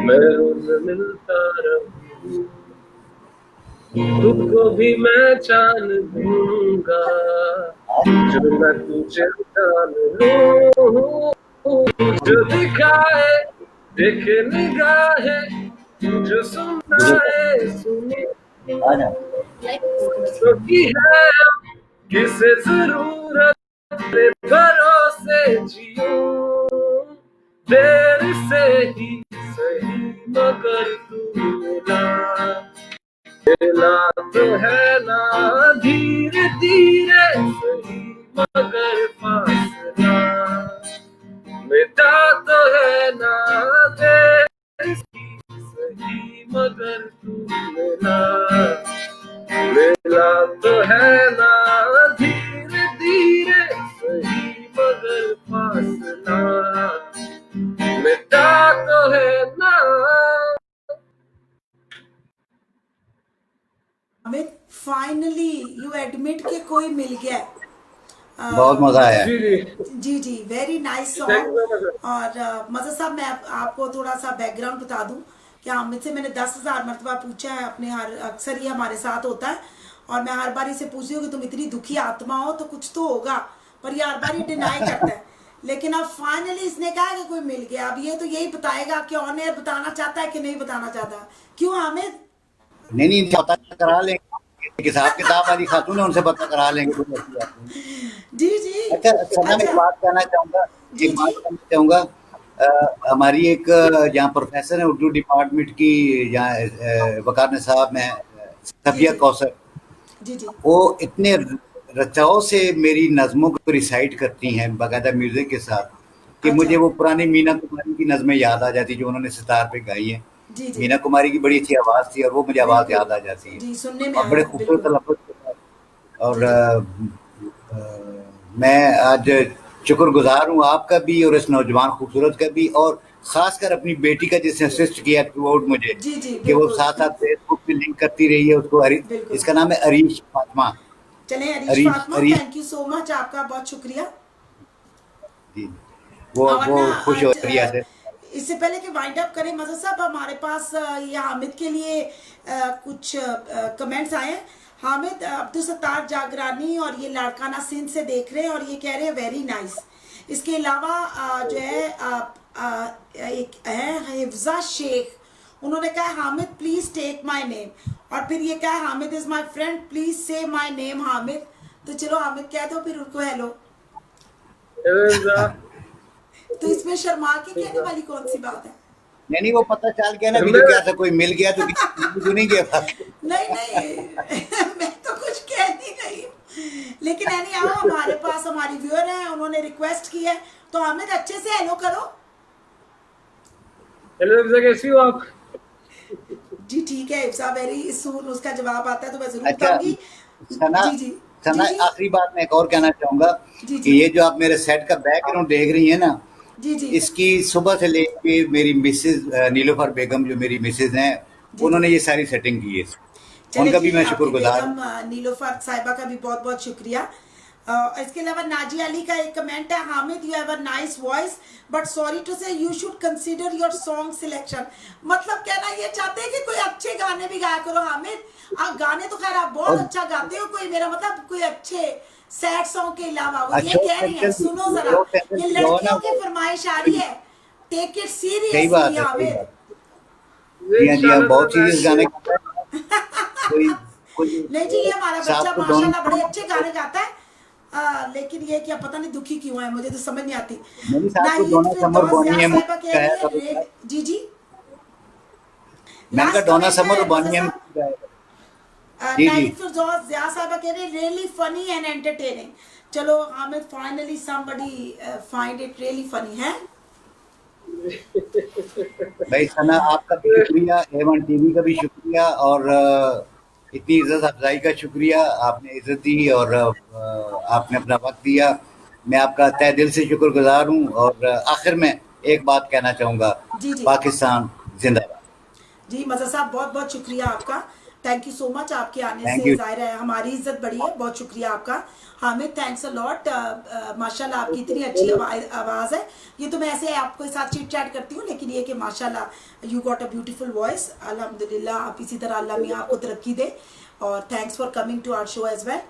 मैं रोज मिलता रहूं, तुझको भी मैं जान दूंगा, जो मैं तुझे जान लूं, जो दिखाए देखे निगाहें, जो सुनाए सुनी तो की है, किसे जरूरत तेरे भरोसे जियो, देर से ही सही मगर तू मिला, मिला तो है ना धीरे धीरे सही मगर फासला, मिटा तो है ना देर सही मगर तू मिला, मिला तो है ना धीरे धीरे सही मगर फासला, मिटा तो है ना। हामिद फाइनली यू एडमिट के कोई मिल गया है। बहुत मजा आया। जी जी। जी जी, very nice thank song. You so और मज़ा साहब, मैं आपको थोड़ा सा बैकग्राउंड बता दूं कि हामिद से मैंने 10,000 मरतबा पूछा है अपने, हर अक्सर ही हमारे साथ होता है, और मैं हर बार इसे पूछती हूँ कि तुम इतनी दुखी आत्मा हो तो कुछ तो होगा, पर ये हर बार ही डिनाई करता है। लेकिन अब फाइनली इसने कहा कि कोई मिल गया। अब ये तो यही बताएगा कि ऑन एयर बताना चाहता है कि नहीं बताना चाहता। क्यों हामिद? नहीं नहीं पता करा लेंगे, एक हिसाब किताब वाली खातून है, उनसे पता करा लेंगे, कोई ऐसी बात नहीं। जी जी। अच्छा सना, मैं एक अच्छा। बात कहना चाहूँगा, जी एक जी। बात कहना चाहूँगा, हमारी एक यहाँ प्रोफ़ेसर है उर्दू डिपार्टमेंट की, यहाँ वक़ार निसाब में जी सफिया जी। कौसर, जी जी। वो इतने रचाव से मेरी नज़मों को रिसाइट करती हैं बाकायदा म्यूज़िक के साथ, कि अच्छा। मुझे वो पुरानी मीना कुमारी की नज़में याद आ जाती जो उन्होंने सितार पे गाई हैं। जी जी। मीना कुमारी की बड़ी अच्छी आवाज़ थी और वो मुझे आवाज़ बिल्कुल। याद आ जाती है, जी, सुनने में और बड़े आया खूबसूरत बिल्कुल। तलफ़्फ़ुज़ के साथ। और जी जी। मैं आज शुक्रगुज़ार हूँ आपका भी और इस नौजवान खूबसूरत का भी, और ख़ासकर अपनी बेटी का जिसने असिस्ट किया थ्रू आउट मुझे, जी जी कि वो बिल्कुल। साथ-साथ फेसबुक पे लिंक करती रही है उसको। बिल्कुल। इसका नाम है अरीश फातिमा। चलें Arish Arish Fatima, Arish thank you so much, आपका बहुत शुक्रिया। जी, और वो ना खुश हो रही है ऐसे। इससे पहले कि वाइंड अप करें मज़ा साहब, हमारे पास ये हामिद के लिए कुछ कमेंट्स आए हैं। हामिद अब्दुल सत्तार जागरानी और ये लाड़काना सिंध से देख रहे हैं और ये कह रहे हैं वेरी नाइस। इसके अलावा जो है एक है हिफ्जा शेख, उन्होंने कहा Hamid please take my name, और फिर ये कहा Hamid is my friend please say my name Hamid. तो चलो हामिद कह दो फिर उनको हेलो। इल्जा, तो इसमें शर्मा के कहने वाली कौन सी बात है? नहीं, वो पता चल गया ना, मैं बीजू क्या था, कोई मिल गया तो किसी को नहीं गया बात। नहीं नहीं मैं तो कुछ कह नहीं रही हूँ, लेकिन एनी आओ हमारे पास हमारी व्यूअर है, उन्होंने रिक्वेस्ट की है, तो हामिद अच्छे से हेलो करो। हेलो इल्जा, कैसी हो आप? जी ठीक है, इफ्सा वेरी सून उसका जवाब आता है तो मैं जरूर अच्छा बताऊंगी। सना, जी जी। सना जी जी। आखिरी बात मैं एक और कहना चाहूँगा, जी कि जी। ये जो आप मेरे सेट का बैकग्राउंड देख रही हैं ना, जी जी। इसकी सुबह से लेके मेरी मिसेज़ नीलोफर बेगम जो मेरी मिसेज़ हैं, जी जी। उन्होंने ये सारी सेटिंग की है। चले उनका भी जी, मैं आपकी शुक्रगुज़ार हूँ। बेगम नीलोफर साहिबा का भी बहुत बहुत शुक्रिया। इसके अलावा नाजी अली का एक कमेंट है, Hamid you have a nice voice but sorry to say you should consider your song selection. मतलब कहना ये चाहते हैं कि कोई अच्छे गाने भी गाया करो हामिद। आप गाने तो खैर आप बहुत और अच्छा गाते हो, कोई मेरा मतलब कोई अच्छे सैड सॉन्ग के अलावा वो ये अशोक कह रही हैं, सुनो जरा, अशोक फैसल ये की जो है ना लड़कियों की वो, फरमाइश आ रही है, टेक इट सही सीरियसली बात है, सही हामिद। बात है। जी हाँ, जी हाँ, इंशाल्लाह बहुत सर सीरियस मैं गाने गाता है। कोई कोई नहीं जी, ये हमारा साहब बच्चा को डॉन, माशाल्लाह बड़े अच्छे गाने गाता है। लेकिन ये क्या पता नहीं दुखी क्यों है, मुझे तो समझ नहीं आती। मौलवी साहब को नाहिद डोना समर फिरदौस जिया बोनी एम साहिबा कह रही गाया है करो यार। जी जी। मैंने कहा लास्ट डोना कमेंट समर और है मजा बॉनी एम साहब। गाया करो। जी जी। नाहिद फिरदौस जिया साहिबा कह रही है रियली फनी एंड एंटरटेनिंग। चलो Hamid finally somebody find it really funny है। भाई सना, आपका भी शुक्रिया, एवन टीवी का भी शुक्रिया, और इतनी इज्जत अफजाई का शुक्रिया, आपने इज्जत दी और आपने अपना वक्त दिया। मैं आपका तहे दिल से शुक्रगुजार हूँ, और आखिर में एक बात कहना चाहूँगा, जी जी। पाकिस्तान जिंदाबाद। जी मज़ा साहब बहुत बहुत शुक्रिया आपका, थैंक यू सो मच, आपके आने थैंक से यू। ज़ाहिर है हमारी इज्जत बढ़ी है, बहुत शुक्रिया आपका। हामिद थैंक्स अ लॉट, माशाल्लाह आपकी इतनी अच्छी आवाज़ है। ये तो मैं ऐसे आपके साथ चिट चैट करती हूँ, लेकिन ये कि माशाल्लाह you got a beautiful voice, अल्हम्दुलिल्लाह आप इसी तरह अल्लाह मियाँ आपको तरक्की दे, और thanks for coming to our show as well.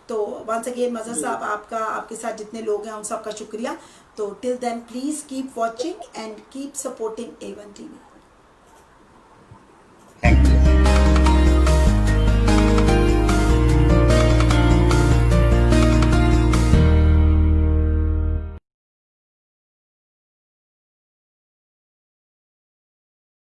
तो वंस अगेन मज़ा साहब आपका, आपके साथ जितने लोग हैं उन सबका शुक्रिया। तो till then please keep watching and keep supporting A1 TV।